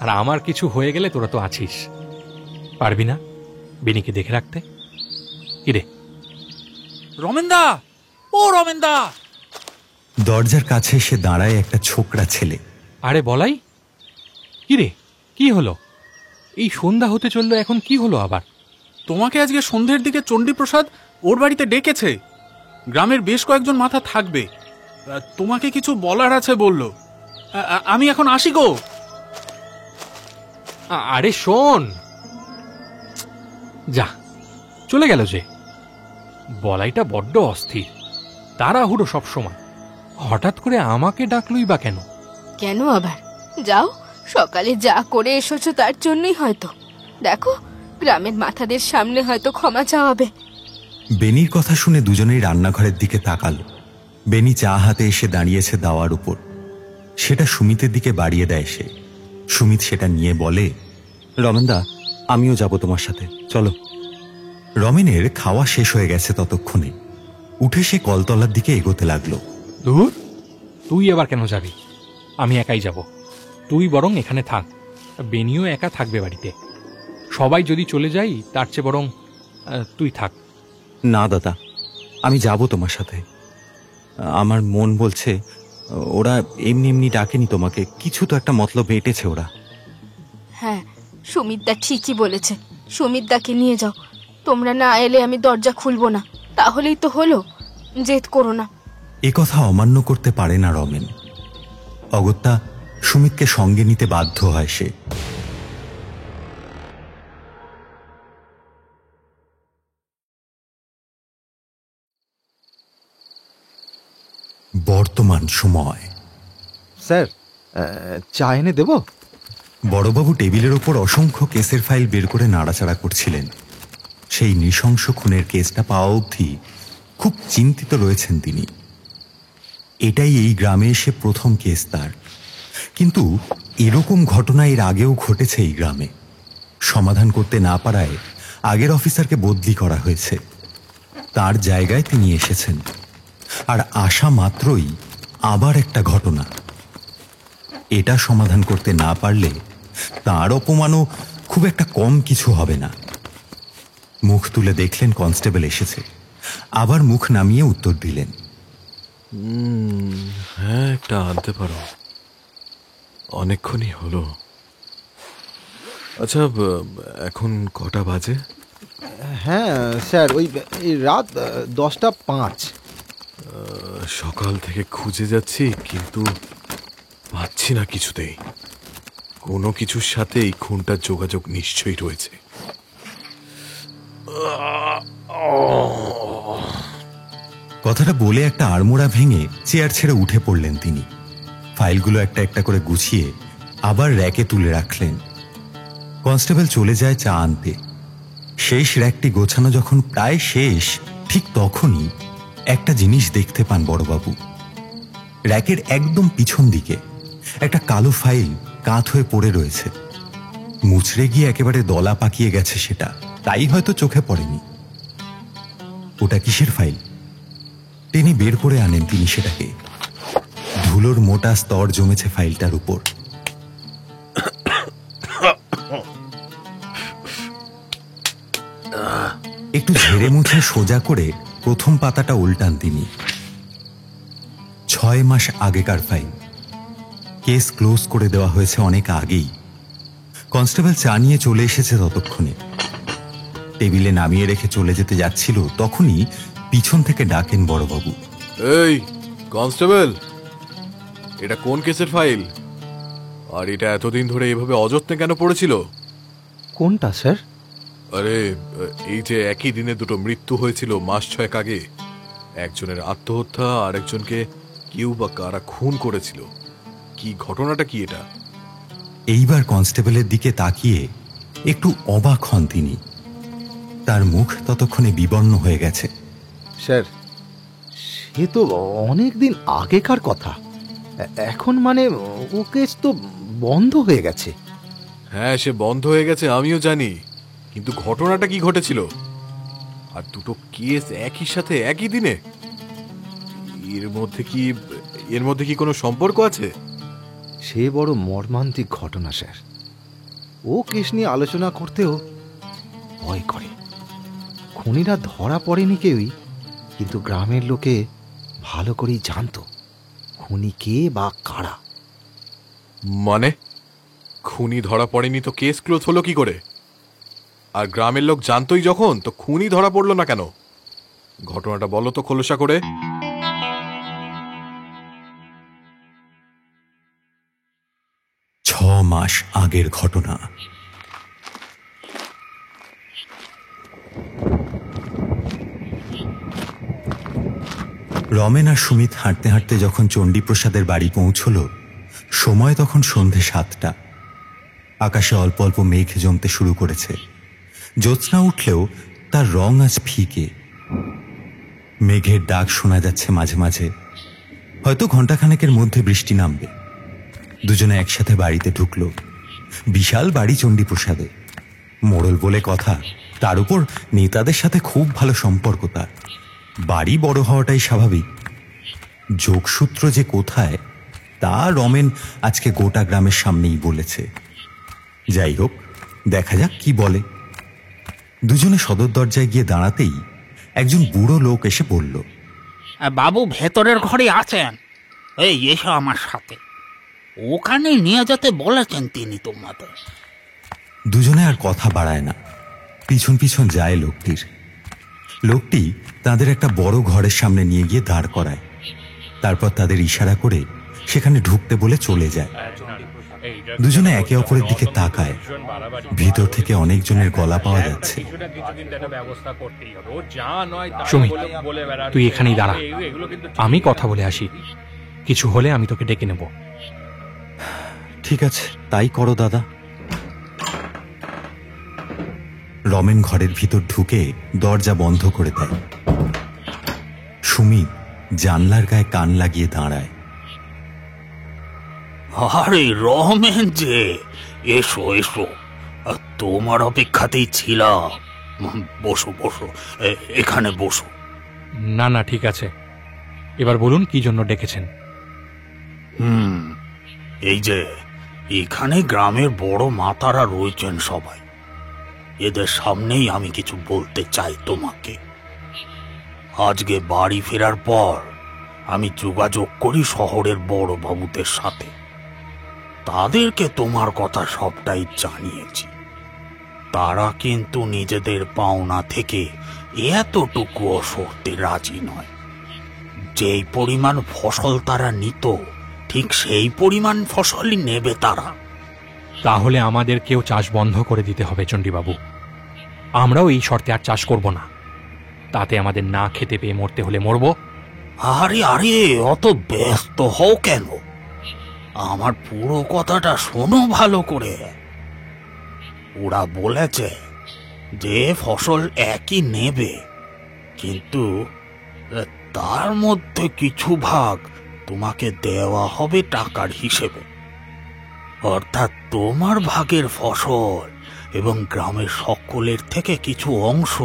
Speaker 6: আর আমার কিছু হয়ে গেলে তোরা তো আছিস। পারবি না বেনিকে দেখে রাখতে? কিরে
Speaker 8: রমেনদা, ও রমেনদা!
Speaker 4: দরজার কাছে এসে দাঁড়ায় একটা ছোকরা ছেলে।
Speaker 6: আরে বলাই, কিরে কি হলো? এই সন্ধ্যা হতে চললো, এখন কি হলো আবার?
Speaker 11: তোমাকে আজকে সন্ধ্যের দিকে চণ্ডীপ্রসাদ ওর বাড়িতে ডেকেছে। গ্রামের বেশ কয়েকজন মাথা থাকবে, তোমাকে কিছু বলার আছে বলল। আমি এখন আসি গো।
Speaker 6: আরে শোন, যা চলে গেল যে। বলাইটা বড্ড অস্থির, তাড়াহুড়ো সব সময়। হঠাৎ করে আমাকে ডাকলই বা কেন?
Speaker 10: কেন আবার? যাও, সকালে যা করে এসেছো তার জন্যই হয়তো। দেখো, গ্রামের মাথাদের সামনে হয়তো ক্ষমা চাওয়াবে।
Speaker 4: বেনির কথা শুনে দুজনেই রান্নাঘরের দিকে তাকালো। বেনি চা হাতে এসে দাঁড়িয়েছে দাওয়ার উপর। সেটা সুমিতের দিকে বাড়িয়ে দেয় সে। সুমিত সেটা নিয়ে বলে, রমেনদা, আমিও যাব তোমার সাথে, চলো। রমেনের খাওয়া শেষ হয়ে গেছে ততক্ষণে। উঠে সে কলতলার দিকে এগোতে লাগলো।
Speaker 6: দূর, তুই এবার কেন যাবি? আমি একাই যাব। তুই বরং এখানে থাক, বেনিও একা থাকবে বাড়িতে। সবাই যদি চলে যাই তার চেয়ে বরং তুই থাক।
Speaker 4: না দাদা, আমি যাব তোমার সাথে। আমার মন বলছে ওরা এমনি এমনি ডাকেনি তোমাকে, কিছু তো একটা মতলব এঁটেছে ওরা।
Speaker 10: হ্যাঁ, সুমিতদা ঠিকই বলেছে। সুমিতদাকে নিয়ে যাও। তোমরা না এলে আমি দরজা খুলবো না। তাহলেই তো হলো, জেদ করো না।
Speaker 4: এ কথা অমান্য করতে পারে না রমেন। অগত্যা সুমিতকে সঙ্গে নিতে বাধ্য হয় সে। বর্তমান সময়।
Speaker 9: স্যার, চা এনে দেব?
Speaker 4: বড়বাবু টেবিলের ওপর অসংখ্য কেসের ফাইল বের করে নাড়াচাড়া করছিলেন। সেই নৃশংস খুনের কেসটা পাওয়া অবধি খুব চিন্তিত রয়েছেন তিনি। এটাই এই গ্রামে এসে প্রথম কেস তার। কিন্তু এরকম ঘটনা এর আগেও ঘটেছে এই গ্রামে। সমাধান করতে না পারায় আগের অফিসারকে বদলি করা হয়েছে। তার জায়গায় তিনি এসেছেন, আর আসা মাত্রই আবার একটা ঘটনা। এটা সমাধান করতে না পারলে তার অপমানও খুব একটা কম কিছু হবে না। মুখ তুলে দেখলেন কনস্টেবল এসেছে, আবার মুখ নামিয়ে উত্তর দিলেন,
Speaker 12: হ্যাঁ, একটা আনতে পারো, অনেকক্ষণই হলো। আচ্ছা, এখন কটা বাজে?
Speaker 9: হ্যাঁ স্যার, ওই রাত 10:05।
Speaker 12: সকাল থেকে খুঁজে যাচ্ছি, কিন্তু পাচ্ছি না কিছুতেই। কোনো কিছুর সাথে এই খুনটার যোগাযোগ নিশ্চয়ই রয়েছে।
Speaker 4: কথাটা বলে একটা আড়মোড়া ভেঙে চেয়ার ছেড়ে উঠে পড়লেন তিনি। ফাইলগুলো একটা একটা করে গুছিয়ে আবার র্যাকে তুলে রাখলেন। কনস্টেবল চলে যায় চা আনতে। শেষ র্যাকটি গোছানো যখন প্রায় শেষ, ঠিক তখনই একটা জিনিস দেখতে পান বড়বাবু। র্যাকের একদম পিছন দিকে একটা কালো ফাইল কাত হয়ে পড়ে রয়েছে। মুচড়ে গিয়ে একেবারে দলা পাকিয়ে গেছে সেটা, তাই হয়তো চোখে পড়েনি। ওটা কিসের ফাইল? টেনে বের করে আনেন তিনি সেটাকে। ধুলোর মোটা স্তর জমেছে ফাইলটার উপর। একটু ঝেড়ে মুছে সোজা করে প্রথম পাতাটা উল্টান তিনি। 6 মাস আগেকার ফাইল। কেস ক্লোজ করে দেওয়া হয়েছে অনেক আগেই। কনস্টেবল চা নিয়ে চলে এসেছে ততক্ষণে। টেবিলে নামিয়ে রেখে চলে যেতে যাচ্ছিল, তখনই পিছন থেকে ডাকেন বড়বাবু।
Speaker 12: এই কনস্টেবল, এটা কোন কেসের ফাইল? আর এটা এতদিন ধরে এভাবে অযত্নে কেন পড়েছিল?
Speaker 9: কোনটা স্যার?
Speaker 12: আরে এই যে একই দিনে দুটো মৃত্যু হয়েছিল মাস 6 আগে, একজনের আত্মহত্যা আর একজনকে কেউ বা কারা খুন করেছিল। কি ঘটনাটা কি এটা?
Speaker 4: এইবার কনস্টেবলের দিকে তাকিয়ে একটু অবাক হন তিনি। তার মুখ ততক্ষণে বিবর্ণ হয়ে গেছে।
Speaker 9: স্যার, সে তো অনেক দিন আগেকার কথা। এখন মানে ও কেস তো বন্ধ হয়ে গেছে।
Speaker 12: হ্যাঁ, সে বন্ধ হয়ে গেছে আমিও জানি, কিন্তু ঘটনাটা কি ঘটেছিল? আর দুটো কেস একই সাথে একই দিনে, এর মধ্যে কি কোনো সম্পর্ক আছে?
Speaker 9: সে বড় মর্মান্তিক ঘটনা স্যার। ও কেস নিয়ে আলোচনা করতেও ভয় করে। খুনিরা ধরা পড়েনি কেউই, কিন্তু গ্রামের লোকে ভালো করেই জানতো খুনি কে বা কারা।
Speaker 12: মানে খুনি ধরা পড়েনি তো কেস ক্লোজ হলো কি করে? আর গ্রামের লোক জানতোই যখন, তো খুনি ধরা পড়লো না কেন? ঘটনাটা বলো তো খোলসা করে।
Speaker 4: মাস আগের ঘটনা। রমেন আর সুমিত হাঁটতে হাঁটতে যখন চণ্ডীপ্রসাদের বাড়ি পৌঁছল, সময় তখন সন্ধে 7টা। আকাশে অল্প অল্প মেঘ জমতে শুরু করেছে। জ্যোৎস্না উঠলেও তার রং আজ ফিকে। মেঘের ডাক শোনা যাচ্ছে মাঝে মাঝে। হয়তো ঘণ্টাখানেকের মধ্যে বৃষ্টি নামবে। দুজনে একসাথে বাড়িতে ঢুকল। বিশাল বাড়ি চণ্ডীপ্রসাদে। মোড়ল বলে কথা, তার উপর নেতাদের সাথে খুব ভালো সম্পর্ক তার। বাড়ি বড় হওয়াটাই স্বাভাবিক। যোগসূত্র যে কোথায় তা রমেন আজকে গোটা গ্রামের সামনেই বলেছে। যাই হোক, দেখা যাক কি বলে। দুজনে সদর দরজায় গিয়ে দাঁড়াতেই একজন বুড়ো লোক এসে বলল,
Speaker 5: বাবু ভেতরের ঘরে আছেন, এই এসো আমার সাথে। ওখানে নিয়ে যেতে বলেছেন তিনি তোমাদের।
Speaker 4: দুজনে আর কথা বাড়ায় না, পিছন পিছন যায় লোকটির। লোকটি তাদের একটা বড় ঘরের সামনে নিয়ে গিয়ে দাঁড় করায়। তারপর তাদের ইশারা করে সেখানে ঢুকতে বলে চলে যায়। দুজনে একে অপরের দিকে তাকায়। ভিতর থেকে অনেকজনের গলা পাওয়া যাচ্ছে।
Speaker 6: সুমিত, তুই এখানেই দাঁড়া, আমি কথা বলে আসি। কিছু হলে আমি তোকে ডেকে নেব।
Speaker 4: ঠিক আছে, তাই করো দাদা। রমেন ঘরের ভিতর ঢুকে দরজা বন্ধ করে দেয়। সুমিত জানলার গায়ে কান লাগিয়ে দাঁড়ায়।
Speaker 5: আরে রমেন যে, এসো এসো, তোমার অপেক্ষাতেই ছিলাম। বসো বসো, এখানে বসো।
Speaker 6: না না, ঠিক আছে, এবার বলুন কি জন্য ডেকেছেন।
Speaker 5: এই যে এখানে গ্রামের বড় মাতারা রয়েছেন সবাই, এদের সামনেই আমি কিছু বলতে চাই তোমাকে। আজকে বাড়ি ফেরার পর আমি যোগাযোগ করি শহরের বড় বাবুদের সাথে। তাদেরকে তোমার কথা সবটাই জানিয়েছি। তারা কিন্তু নিজেদের পাওনা থেকে এতটুকুও সরতে রাজি নয়। যেই পরিমাণ ফসল তারা নিত, ঠিক সেই পরিমাণ ফসলই নেবে তারা।
Speaker 6: তাহলে আমাদেরকেও চাষ বন্ধ করে দিতে হবে চণ্ডীবাবু। আমরাও এই শর্তে আর চাষ করব না। তাতে আমাদের না খেতে পেয়ে মরতে হলে মরব।
Speaker 5: আরে আরে, অত ব্যস্ত হও কেন? আমার পুরো কথাটা শোনো ভালো করে। ওরা বলেছে যে ফসল একই নেবে, কিন্তু তার মধ্যে কিছু ভাগ তোমাকে দেওয়া হবে টাকার হিসেবে।
Speaker 8: অর্থাৎ তোমার ভাগের ফসল এবং গ্রামের সকলের থেকে কিছু অংশ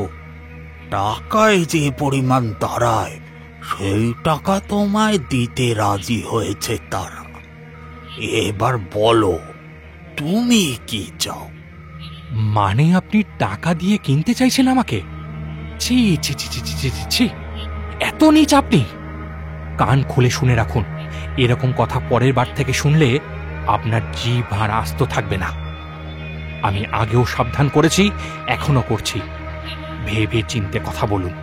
Speaker 8: টাকায় যে পরিমাণ দাঁড়ায় সেই টাকা তোমায় দিতে রাজি হয়েছে তারা। এবার বলো তুমি কি চাও?
Speaker 6: মানে আপনি টাকা দিয়ে কিনতে চাইছেন আমাকে? ছি ছি ছি ছি ছি ছি ছি, এত নীচ আপনি! কান খুলে শুনে রাখুন, এরকম কথা পরের বার থেকে শুনলে আপনার জিভ আর আস্ত থাকবে না। আমি আগেও সাবধান করেছি, এখনো করছি। ভেবে চিন্তে কথা বলুন।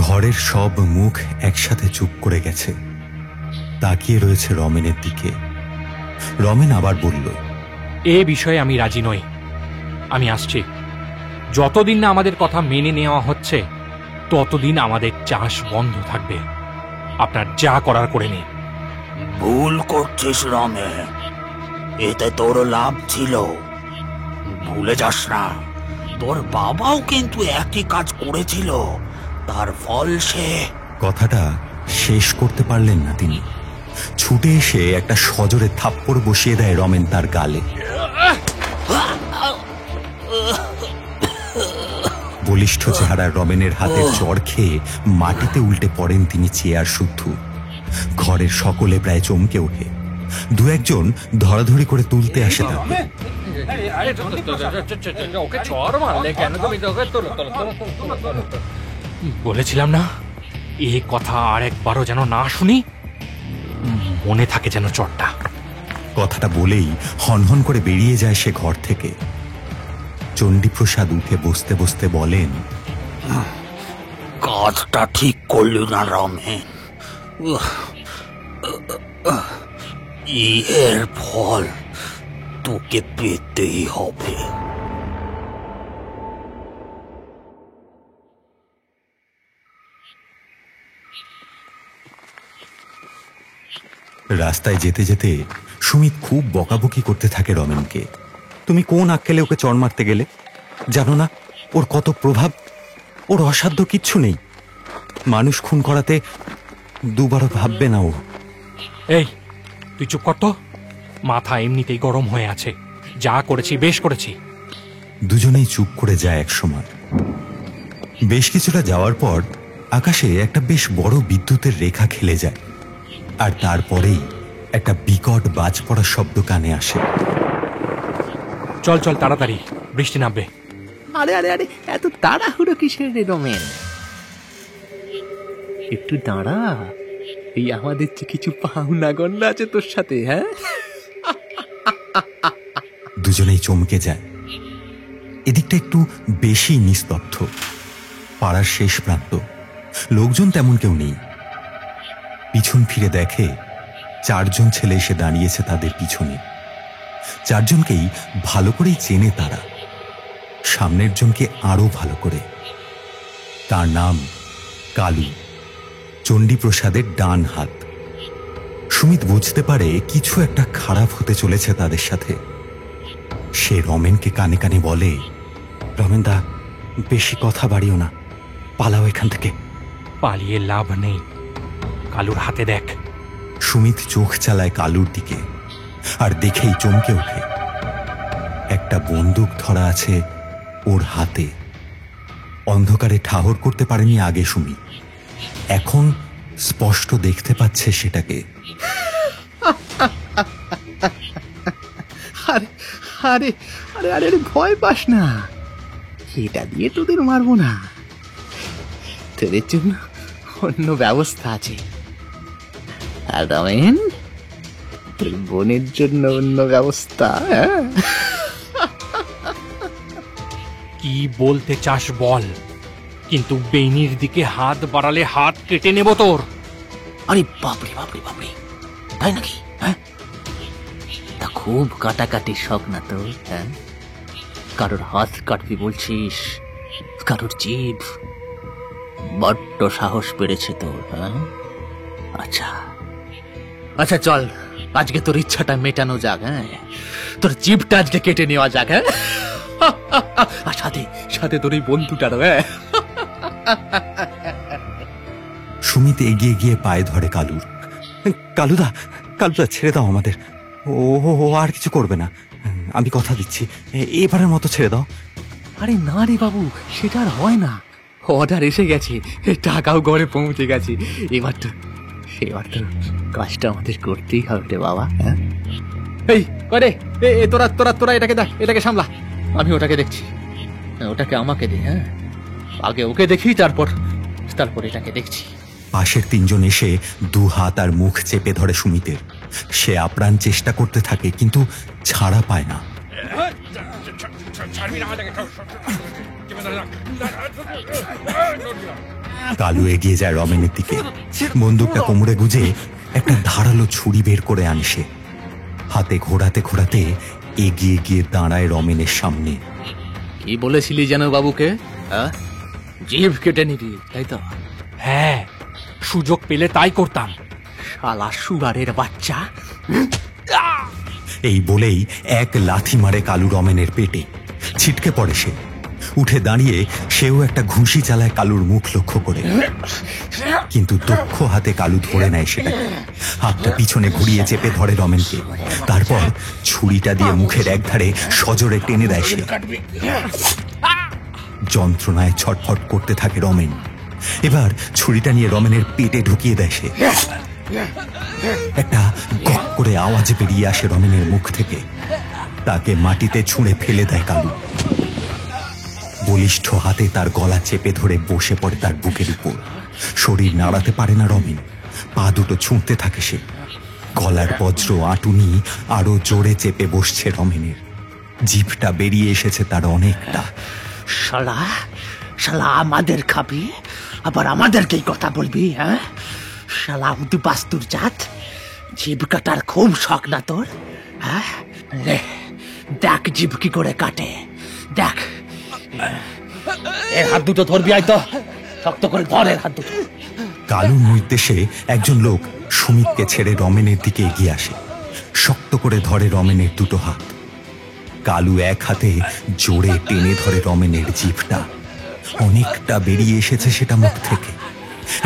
Speaker 4: ঘরের সব মুখ একসাথে চুপ করে গেছে, তাকিয়ে রয়েছে রমেনের দিকে। রমেন আবার বলল,
Speaker 6: এ বিষয়ে আমি রাজি নই। আমি আসছি। যতদিন না আমাদের কথা মেনে নেওয়া হচ্ছে ততদিন আমাদের চাষ বন্ধ থাকবে। আপনার যা করার করে নিন।
Speaker 8: ভুল করছিস রমেন, এতে তোর লাভ ছিল। ভুলে যাস না, তোর বাবাও কিন্তু একই কাজ করেছিল, তার ফল সে।
Speaker 4: কথাটা শেষ করতে পারলেন না তিনি। ছুটে এসে একটা সজোরে থাপ্পড় বসিয়ে দেয় রমেন তার গালে। বলিষ্ঠ চেহারার রমেনের হাতের চড় খেয়ে মাটিতে উল্টে পড়েন তিনি চেয়ার শুদ্ধ। ঘরের সকলে প্রায় চমকে ওঠে। দু একজন ধরাধরি করে তুলতে আসে তাকে।
Speaker 6: বলেছিলাম না, এ কথা আর একবারও যেন না শুনি, মনে থাকে যেন চটটা।
Speaker 4: কথাটা বলেই হনহন করে বেরিয়ে যায় সে ঘর থেকে। চণ্ডীপ্রসাদ উঠে বসতে বসতে বলেন,
Speaker 8: কাজটা ঠিক করলি না রমেন। এর ফল তোকে পেতেই হবে।
Speaker 4: রাস্তায় যেতে যেতে সুমিত খুব বকাবকি করতে থাকে রমেনকে। তুমি কোন আক্কেলে ওকে চড় মারতে গেলে? জানো না ওর কত প্রভাব? ওর অসাধ্য কিচ্ছু নেই। মানুষ খুন করাতে দুবারও ভাববে না ও।
Speaker 6: এই তুই চুপ কর তো, মাথা এমনিতেই গরম হয়ে আছে। যা করেছি বেশ করেছি।
Speaker 4: দুজনেই চুপ করে যায় এক সময়। বেশ কিছুটা যাওয়ার পর আকাশে একটা বেশ বড় বিদ্যুতের রেখা খেলে যায়, আর তারপরেই একটা বিকট বাজ পড়ার শব্দ কানে আসে।
Speaker 6: চল চল তাড়াতাড়ি, বৃষ্টি নামবে।
Speaker 5: আরে আরে আরে, এত তাড়াহুড়ো কিসের রে রমেন? একটু দাঁড়া, এই আমাদের যে কিছু পাওনা গন্ডা আছে তোর সাথে। হ্যাঁ,
Speaker 4: দুজনেই চমকে যায়। এদিকটা একটু বেশি নিস্তব্ধ। পাড়ার শেষ প্রান্ত, লোকজন তেমন কেউ নেই। পিছন ফিরে দেখে চারজন ছেলে এসে দাঁড়িয়েছে তাদের পিছনে। চারজনকেই ভালো করেই চেনে তারা, সামনের জনকে আরো ভালো করে। তার নাম কালু, চণ্ডীপ্রসাদের ডান হাত। সুমিত বুঝতে পারে কিছু একটা খারাপ হতে চলেছে তাদের সাথে। সে রমেনকে কানে কানে বলে, রমেন দা, বেশি কথা বাড়িও না, পালাও এখান থেকে।
Speaker 6: পালিয়ে লাভ নেই, কালুর হাতে দেখ।
Speaker 4: সুমিত চোখ চালায় কালুর দিকে, আর দেখেই চমকে ওঠে। একটা বন্দুক ধরা আছে ওর হাতে। অন্ধকারে ঠাহর করতে পারেনি আগে সুমিত, এখন স্পষ্ট দেখতে পাচ্ছে সেটাকে।
Speaker 5: আরে আরে আরে আরে আরে, ভয় পাস না, এটা দিয়ে তোদের মারবো না। তোদের জন্য অন্য ব্যবস্থা আছে। আর রমেন, তোর বোনের জন্য অন্য ব্যবস্থা।
Speaker 6: কি বলতে চাস বল, কিন্তু বেনির দিকে হাত বাড়ালে হাত কেটে নেব তোর।
Speaker 5: আরে বাপরে বাপরে বাপরে, তাই নাকি? হ্যাঁ, তা খুব কাটাকাটির শখ না তোর? হ্যাঁ, কারোর হাত কাটবি বলছিস, কারোর জিভ? বড্ড সাহস বেড়েছে তোর। হ্যাঁ, আচ্ছা আচ্ছা, চল আজকে তোর ইচ্ছাটা মেটানো যাক। হ্যাঁ, তোর জিভটা আজকে কেটে নেওয়া যাক। হ্যাঁ, আর সাথে সাথে তোর এই বন্ধুটারও। হ্যাঁ,
Speaker 4: সুমিত এগিয়ে গিয়ে পায়ে ধরে কালুর। কালুদা, কালুদা, ছেড়ে দাও আমাদের, ও আর কিছু করবে না, আমি কথা দিচ্ছি, এবারের মতো ছেড়ে দাও।
Speaker 6: আরে না রে বাবু, সেটা আর হয় না। অর্ডার এসে গেছে, টাকাও ঘরে পৌঁছে গেছে। এবার তো কাজটা আমাদের করতেই হবে রে বাবা। হ্যাঁ, এই করে তোরা তোরা তোরা এটাকে দেখ, এটাকে সামলা, আমি ওটাকে দেখছি। ওটাকে আমাকে দে। হ্যাঁ, আগে ওকে দেখি, তারপর এটাকে দেখছি।
Speaker 4: পাশের তিনজন এসে দু হাত আর মুখ চেপে ধরে সুমিতের। সে আপ্রাণ চেষ্টা করতে থাকে, কিন্তু ছাড়া পায় না। কালু এগিয়ে যায় রমেনের দিকে, বন্দুকটা কোমরে গুজে একটা ধারালো ছুরি বের করে আনে সে। হাতে ঘোরাতে ঘোরাতে এগিয়ে গিয়ে দাঁড়ায় রমেনের সামনে।
Speaker 5: কি বলেছিলি যেন বাবুকে? হ্যাঁ, জিভ কেটে নিবি, তাই তো?
Speaker 6: হ্যাঁ, সুযোগ পেলে তাই করতাম।
Speaker 5: শালা সুগারের বাচ্চা।
Speaker 4: এই বলেই এক লাথি মারে কালু রমেনের পেটে। ছিটকে পড়ে সে। উঠে দাঁড়িয়ে সেও একটা ঘুষি চালায় কালুর মুখ লক্ষ্য করে, কিন্তু দক্ষ হাতে কালু ধরে নেয় সেটাকে। হাতটা পিছনে ঘুরিয়ে চেপে ধরে রমেনকে, তারপর ছুরিটা দিয়ে মুখের একধারে সজোরে টেনে দেয় সে। যন্ত্রণায় ছটফট করতে থাকে রমেন। এবার ছুরিটা নিয়ে রমেনের পেটে ঢুকিয়ে দেয় সে। একটা গক করে আওয়াজ বেরিয়ে আসে রমেনের মুখ থেকে। তাকে মাটিতে ছুঁড়ে ফেলে দেয় কালু। বলিষ্ঠ হাতে তার গলা চেপে ধরে বসে পড়ে তার বুকের উপর। শরীর নাড়াতে পারে না রমেন, পা দুটো ছুঁড়তে থাকে সে। গলার বজ্র আঁটুনি আরো জোরে চেপে বসছে রমেনের। জিভটা বেরিয়ে এসেছে তার অনেকটা।
Speaker 5: শালা শালা আমাদের খাবি, আবার আমাদেরকেই কথা বলবি? হ্যাঁ, শালা উদ্বাস্তুর জাত, জিভ কাটার খুব শখ না তোর? হ্যাঁ, দেখ জিভ কি করে কাটে, দেখ। এর হাত দুটো ধরবি, আয় তো, শক্ত করে ধর এর হাত দুটো।
Speaker 4: কালুর নির্দেশে একজন লোক সুমিতকে ছেড়ে রমেনের দিকে এগিয়ে আসে। শক্ত করে ধরে রমেনের দুটো হাত। কালু এক হাতে জোরে টেনে ধরে রমেনের জিভটা। অনেকটা বেরিয়ে এসেছে সেটা মুখ থেকে।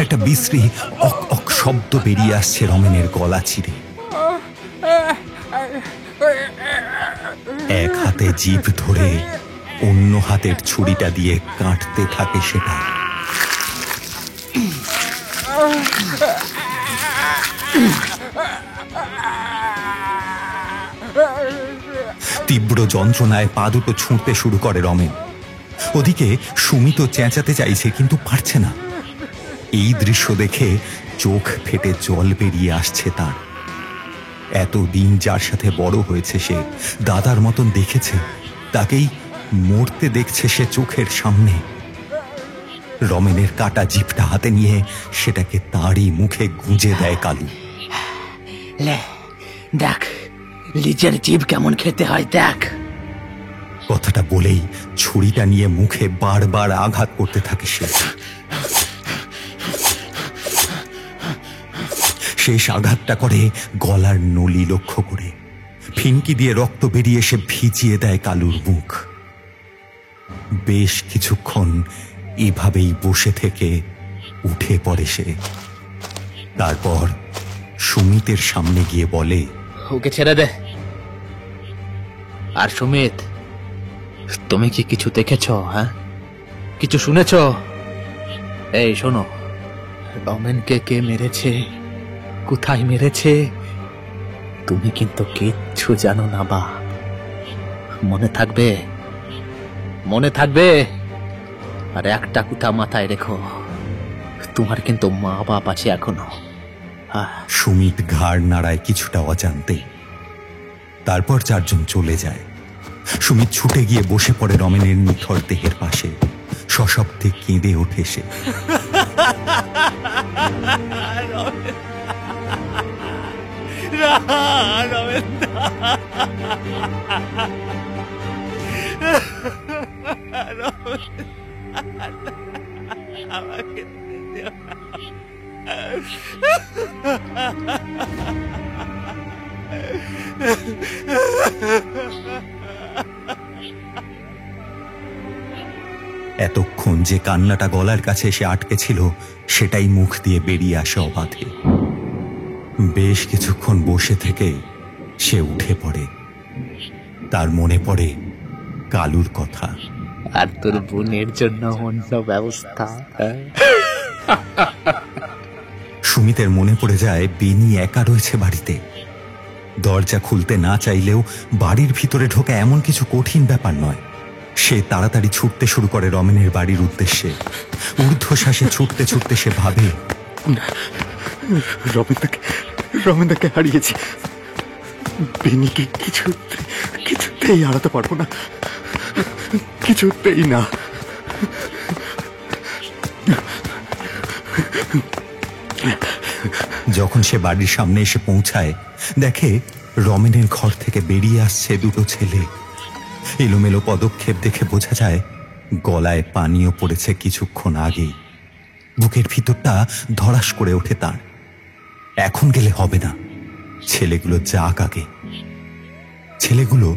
Speaker 4: একটা বিশ্রী অক অক শব্দ বেরিয়ে আসছে রমেনের গলা চিরে। এক হাতে জিভ ধরে অন্য হাতের ছুরিটা দিয়ে কাটতে থাকে সেটা। তীব্র যন্ত্রণায় পা দুটো ছুঁড়তে শুরু করে রমেন। ওদিকে সুমিত চেঁচাতে চাইছে, কিন্তু পারছে না। এই দৃশ্য দেখে চোখ ফেটে জল বেরিয়ে আসছে তার। এতদিন যার সাথে বড় হয়েছে সে, দাদার মতন দেখেছে, তাকেই মরতে দেখছে সে চোখের সামনে। রমেনের কাটা জিভটা হাতে নিয়ে সেটাকে তারই মুখে গুঁজে দেয় কালু।
Speaker 5: দেখ লিজের জিভ কেমন খেতে হয়, দেখ।
Speaker 4: কথাটা বলেই ছুরিটা নিয়ে মুখে বারবার আঘাত করতে থাকে সে। শেষ আঘাতটা করে গলার নলি লক্ষ্য করে। ফিনকি দিয়ে রক্ত বেরিয়ে এসে ভিজিয়ে দেয় কালুর মুখ। বেশ কিছুক্ষণ এভাবেই বসে থেকে উঠে পড়ে সে। তারপর সুমিতের সামনে গিয়ে বলে,
Speaker 5: ওকে ছেড়ে দে। আর সুমিত, তুমি কি কিছু দেখেছ? হ্যাঁ, কিছু শুনেছ? এই শোনো, রমেনকে কে মেরেছে, কোথায় মেরেছে, তুমি কিন্তু কিচ্ছু জানো না বা। মনে থাকবে, মনে থাকবে। আর একটা কথা মাথায় রেখো, তোমার কিন্তু মা বাপ আছে এখনো।
Speaker 4: সুমিত ঘাড় নাড়ায় কিছুটা অজান্তে। তারপর চারজন চলে যায়। সুমিত ছুটে গিয়ে বসে পড়ে রমেনের নিথর দেহের পাশে। সশব্দে কেঁদে ওঠে সে। এতক্ষণ যে কান্নাটা গলার কাছে এসে আটকে ছিল, সেটাই মুখ দিয়ে বেরিয়ে আসে অবাধে। বেশ কিছুক্ষণ বসে থেকে সে উঠে পড়ে। তার মনে পড়ে কালুর কথা।
Speaker 5: আর তোর বোনের জন্য অন্য ব্যবস্থা।
Speaker 4: সুমিতের মনে পড়ে যায় বেনি একা রয়েছে বাড়িতে। দরজা খুলতে না চাইলেও বাড়ির ভিতরে ঢোকা এমন কিছু কঠিন ব্যাপার নয়। সে তাড়াতাড়ি ছুটতে শুরু করে রমেনের বাড়ির উদ্দেশ্যে। ঊর্ধ্বশ্বাসে ছুটতে ছুটতে সে ভাবে,
Speaker 13: রমেনদাকে হারিয়েছি, বেনিকে কিছুতেই হারাতে পারবো না, কিছুতেই না।
Speaker 4: যখন সে বাড়ির সামনে এসে পৌঁছায়, দেখে রমেনের ঘর থেকে বেরিয়ে আসছে দুটো ছেলে। এলোমেলো পদক্ষেপ দেখে বোঝা যায় গলায় পানিও পড়েছে কিছুক্ষণ আগেই। বুকের ভিতরটা ধড়াস করে ওঠে তার। এখন গেলে হবে না, ছেলেগুলো যাক আগে। ছেলেগুলো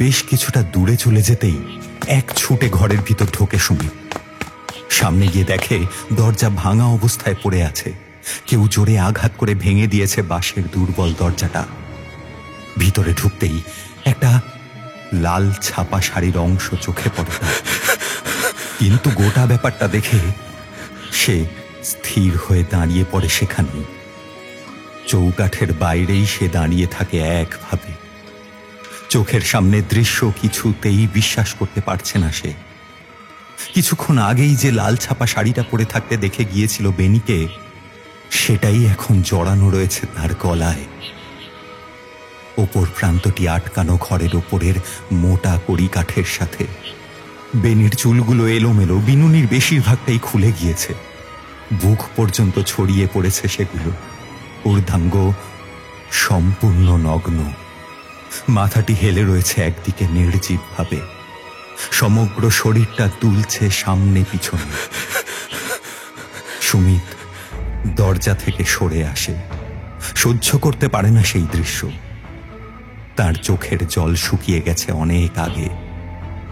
Speaker 4: বেশ কিছুটা দূরে চলে যেতেই এক ছুটে ঘরের ভিতর ঢোকে সুমিত। সামনে গিয়ে দেখে দরজা ভাঙা অবস্থায় পড়ে আছে। কেউ জোরে আঘাত করে ভেঙে দিয়েছে বাঁশের দুর্বল দরজাটা। ভিতরে ঢুকতেই একটা লাল ছাপা শাড়ির অংশ চোখে পড়ে তার। কিন্তু গোটা ব্যাপারটা দেখে সে স্থির হয়ে দাঁড়িয়ে পড়ে সেখানে। চৌকাঠের বাইরেই সে দাঁড়িয়ে থাকে একভাবে। চোখের সামনে দৃশ্য কিছুতেই বিশ্বাস করতে পারছে না সে। কিছুক্ষণ আগেই যে লাল ছাপা শাড়িটা পরে থাকতে দেখে গিয়েছিল বেনিকে, সেটাই এখন জড়ানো রয়েছে তার গলায়। ওপর প্রান্তটি আটকানো ঘরের ওপরের মোটা কড়ি কাঠের সাথে। বেনির চুলগুলো এলোমেলো, বিনুনির বেশিরভাগটাই খুলে গিয়েছে। বুক পর্যন্ত ছড়িয়ে পড়েছে সেগুলো। ঊর্ধ্বাঙ্গ সম্পূর্ণ নগ্ন। মাথাটি হেলে রয়েছে একদিকে নির্জীবভাবে। সমগ্র শরীরটা দুলছে সামনে পিছনে। সুমিত দরজা থেকে সরে আসে। সহ্য করতে পারে না সেই দৃশ্য। তার চোখের জল শুকিয়ে গেছে অনেক আগে।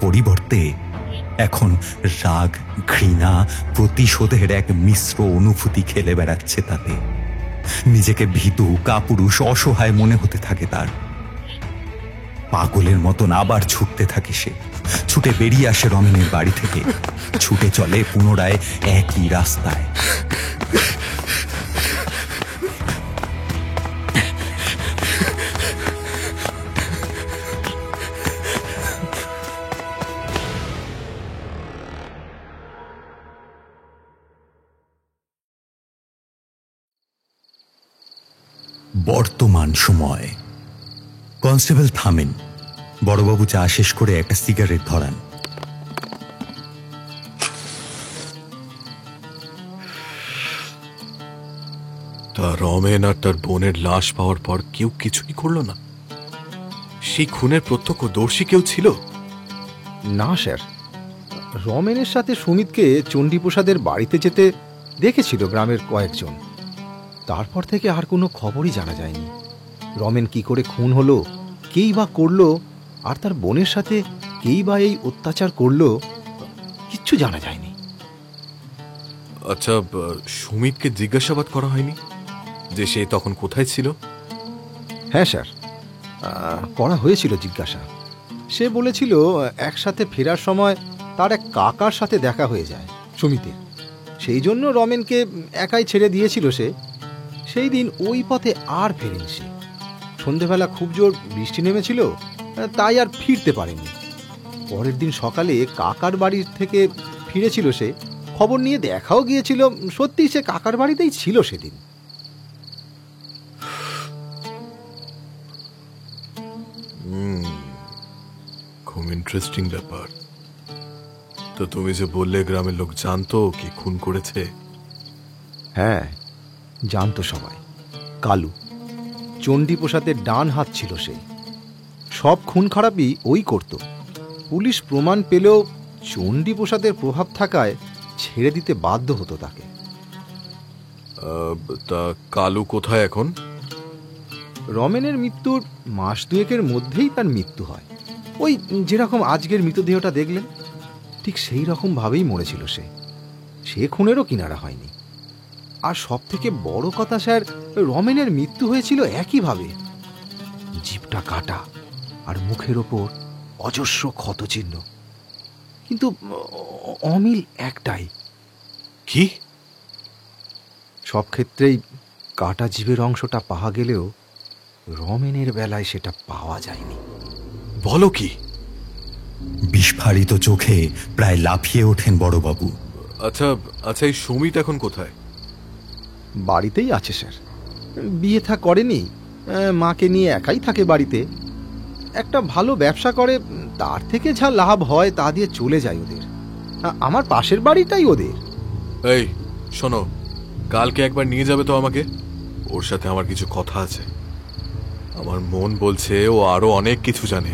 Speaker 4: পরিবর্তে এখন রাগ, ঘৃণা, প্রতিশোধের এক মিশ্র অনুভূতি খেলে বেড়াচ্ছে তাতে। নিজেকে ভীতু, কাপুরুষ, অসহায় মনে হতে থাকে তার। পাগলের মতন আবার ছুটতে থাকে সে। ছুটে বেরিয়ে আসে রমেনের বাড়ি থেকে। ছুটে চলে পুনরায় একই রাস্তায়। বর্তমান সময়। কনস্টেবল থামেন। বড়বাবু চা শেষ করে একটা সিগারেট ধরান।
Speaker 12: তা রমেন আর তার বোনের লাশ পাওয়ার পর কেউ কিছুই করলো না? সেই খুনের প্রত্যক্ষদর্শী কেউ ছিল?
Speaker 9: না স্যার, রমেনের সাথে সুমিতকে চণ্ডীপ্রসাদের বাড়িতে যেতে দেখেছিল গ্রামের কয়েকজন। তারপর থেকে আর কোনো খবরই জানা যায়নি। রমেন কি করে খুন হলো, কেই বা করলো, আর তার বোনের সাথে কেই বা এই অত্যাচার করলো, কিচ্ছু জানা যায়নি।
Speaker 12: আচ্ছা, সুমিতকে জিজ্ঞাসাবাদ করা হয়নি যে সে তখন কোথায় ছিল?
Speaker 9: হ্যাঁ স্যার, করা হয়েছিল জিজ্ঞাসা। সে বলেছিল একসাথে ফেরার সময় তার এক কাকার সাথে দেখা হয়ে যায় সুমিতের। সেই জন্য রমেনকে একাই ছেড়ে দিয়েছিল সে। সেই দিন ওই পথে আর ফেরেনি সে। সন্ধেবেলা খুব জোর বৃষ্টি নেমেছিল, তাই আর ফিরতে পারেনি। পরের দিন সকালে কাকার বাড়ির থেকে ফিরেছিল সে। খবর নিয়ে দেখাও গিয়েছিল, সত্যিই সে কাকার বাড়িতেই ছিল সেদিন।
Speaker 12: খুব ইন্টারেস্টিং ব্যাপার। তো তুমি যে বললে গ্রামের লোক জানতো কি খুন করেছে?
Speaker 9: হ্যাঁ, জানতো সবাই। কালু চণ্ডীপ্রসাদের ডান হাত ছিল সে। সব খুন খারাপই ওই করত। পুলিশ প্রমাণ পেলেও চণ্ডীপ্রসাদের প্রভাব থাকায় ছেড়ে দিতে বাধ্য হতো তাকে।
Speaker 12: তা কালু কোথায় এখন?
Speaker 9: রমেনের মৃত্যুর মাস দুয়েকের মধ্যেই তার মৃত্যু হয়। ওই যেরকম আজকের মৃতদেহটা দেখলেন, ঠিক সেই রকম ভাবেই মরেছিল সে। সে খুনেরও কিনারা হয়নি। আর সব থেকে বড় কথা স্যার, রমেনের মৃত্যু হয়েছিল একইভাবে। জিভটা কাটা আর মুখের ওপর অজস্র ক্ষতচিহ্ন। কিন্তু অমিল একটাই।
Speaker 12: কি?
Speaker 9: সব ক্ষেত্রেই কাটা জিভের অংশটা পাওয়া গেলেও রমেনের বেলায় সেটা পাওয়া যায়নি।
Speaker 12: বলো কি?
Speaker 4: বিস্ফারিত চোখে প্রায় লাফিয়ে ওঠেন বড়বাবু।
Speaker 12: আচ্ছা আচ্ছা, এই সুমিত এখন কোথায়?
Speaker 9: বাড়িতেই আছে স্যার, বিয়ে থা করেনি, মাকে নিয়ে একাই থাকে বাড়িতে। একটা ভালো ব্যবসা করে, তার থেকে যা লাভ হয় তা দিয়ে চলে যায় ওদের। আমার পাশের বাড়িটাই ওদের।
Speaker 12: এই শোনো, কালকে একবার নিয়ে যাবে তো আমাকে? ওর সাথে আমার কিছু কথা আছে। আমার মন বলছে ও আরো অনেক কিছু জানে।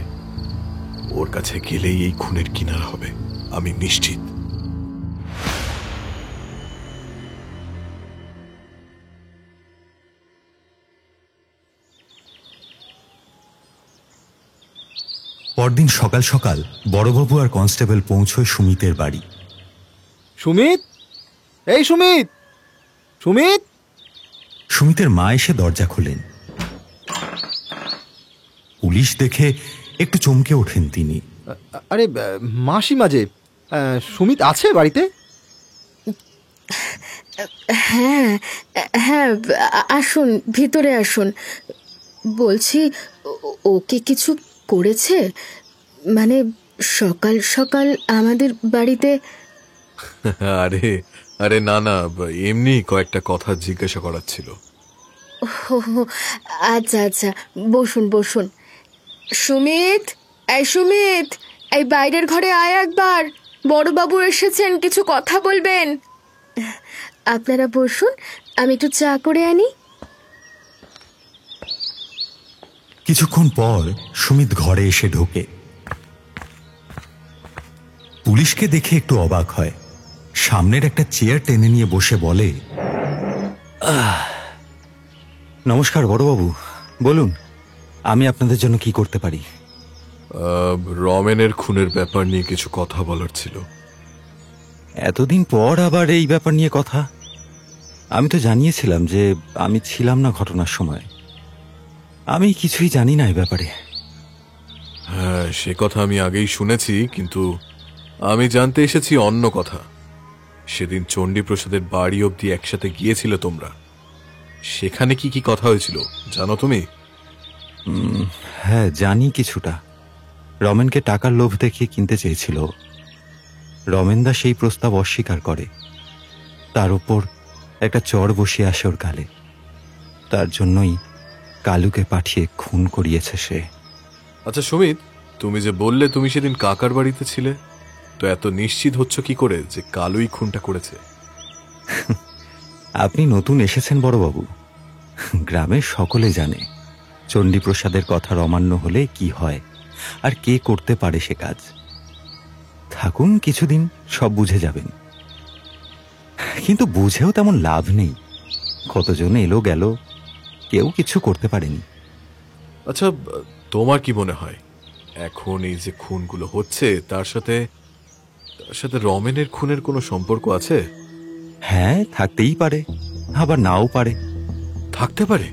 Speaker 12: ওর কাছে গেলেই এই খুনের কিনারা হবে, আমি নিশ্চিত।
Speaker 4: পরদিন সকাল সকাল বড়বাবু আর কনস্টেবল পৌঁছয় সুমিতের বাড়ি।
Speaker 9: সুমিত, এই সুমিত, সুমিত!
Speaker 4: সুমিতের মা এসে দরজা খোলেন। পুলিশ দেখে একটু চমকে ওঠেন তিনি।
Speaker 9: আরে মাসিমা যে, সুমিত আছে বাড়িতে?
Speaker 10: হ্যাঁ হ্যাঁ, আসুন, ভিতরে আসুন। বলছি, ওকে কিছু করেছে? মানে সকাল সকাল আমাদের বাড়িতে?
Speaker 12: আরে আরে না না, এমনি কয়েকটা কথা জিজ্ঞাসা করার ছিল।
Speaker 10: আচ্ছা আচ্ছা, বসুন বসুন। সুমিত, এই সুমিত, এই বাইরের ঘরে আয় একবার। বড়বাবু এসেছেন, কিছু কথা বলবেন। আপনারা বসুন, আমি একটু চা করে আনি।
Speaker 4: কিছুক্ষণ পর সুমিত ঘরে এসে ঢোকে। পুলিশকে দেখে একটু অবাক হয়। সামনের একটা চেয়ার টেনে নিয়ে বসে বলে, নমস্কার বড়বাবু, বলুন আমি আপনাদের জন্য কি করতে পারি?
Speaker 12: রমেনের খুনের ব্যাপার নিয়ে কিছু কথা বলার ছিল।
Speaker 4: এতদিন পর আবার এই ব্যাপার নিয়ে কথা? আমি তো জানিয়েছিলাম যে আমি ছিলাম না ঘটনার সময়। আমি কিছুই জানি না এই ব্যাপারে।
Speaker 12: হ্যাঁ, সে কথা আমি আগেই শুনেছি, কিন্তু আমি জানতে এসেছি অন্য কথা। সেদিন চণ্ডীপ্রসাদের বাড়ি অবধি একসাথে গিয়েছিল তোমরা, সেখানে কি কি কথা হয়েছিল জানো তুমি?
Speaker 4: হ্যাঁ জানি কিছুটা। রমেনকে টাকার লোভ দেখিয়ে কিনতে চেয়েছিল। রমেনদা সেই প্রস্তাব অস্বীকার করে। তার উপর একটা চড় বসিয়ে আসে ওর গালে। তার জন্যই কালুকে পাঠিয়ে খুন করিয়েছে সে।
Speaker 12: আচ্ছা সুমিত, তুমি যে বললে তুমি সেদিন কাকার বাড়িতে ছিলে, তো এত নিশ্চিত হচ্ছ কি করে যে কালুই খুনটা করেছে?
Speaker 4: আপনি নতুন এসেছেন বড়বাবু, গ্রামের সকলে জানে চণ্ডীপ্রসাদের কথার অমান্য হলে কি হয় আর কে করতে পারে সে কাজ। থাকুন কিছুদিন, সব বুঝে যাবেন। কিন্তু বুঝেও তেমন লাভ নেই। কতজন এলো গেল, কেউ কিছু করতে পারেনি।
Speaker 12: আচ্ছা, তোমার কি মনে হয় এখন এই যে খুনগুলো হচ্ছে তার সাথে রমেনের খুনের কোনো সম্পর্ক আছে?
Speaker 4: হ্যাঁ, থাকতেই পারে, আবার নাও পারে।
Speaker 12: থাকতে পারে?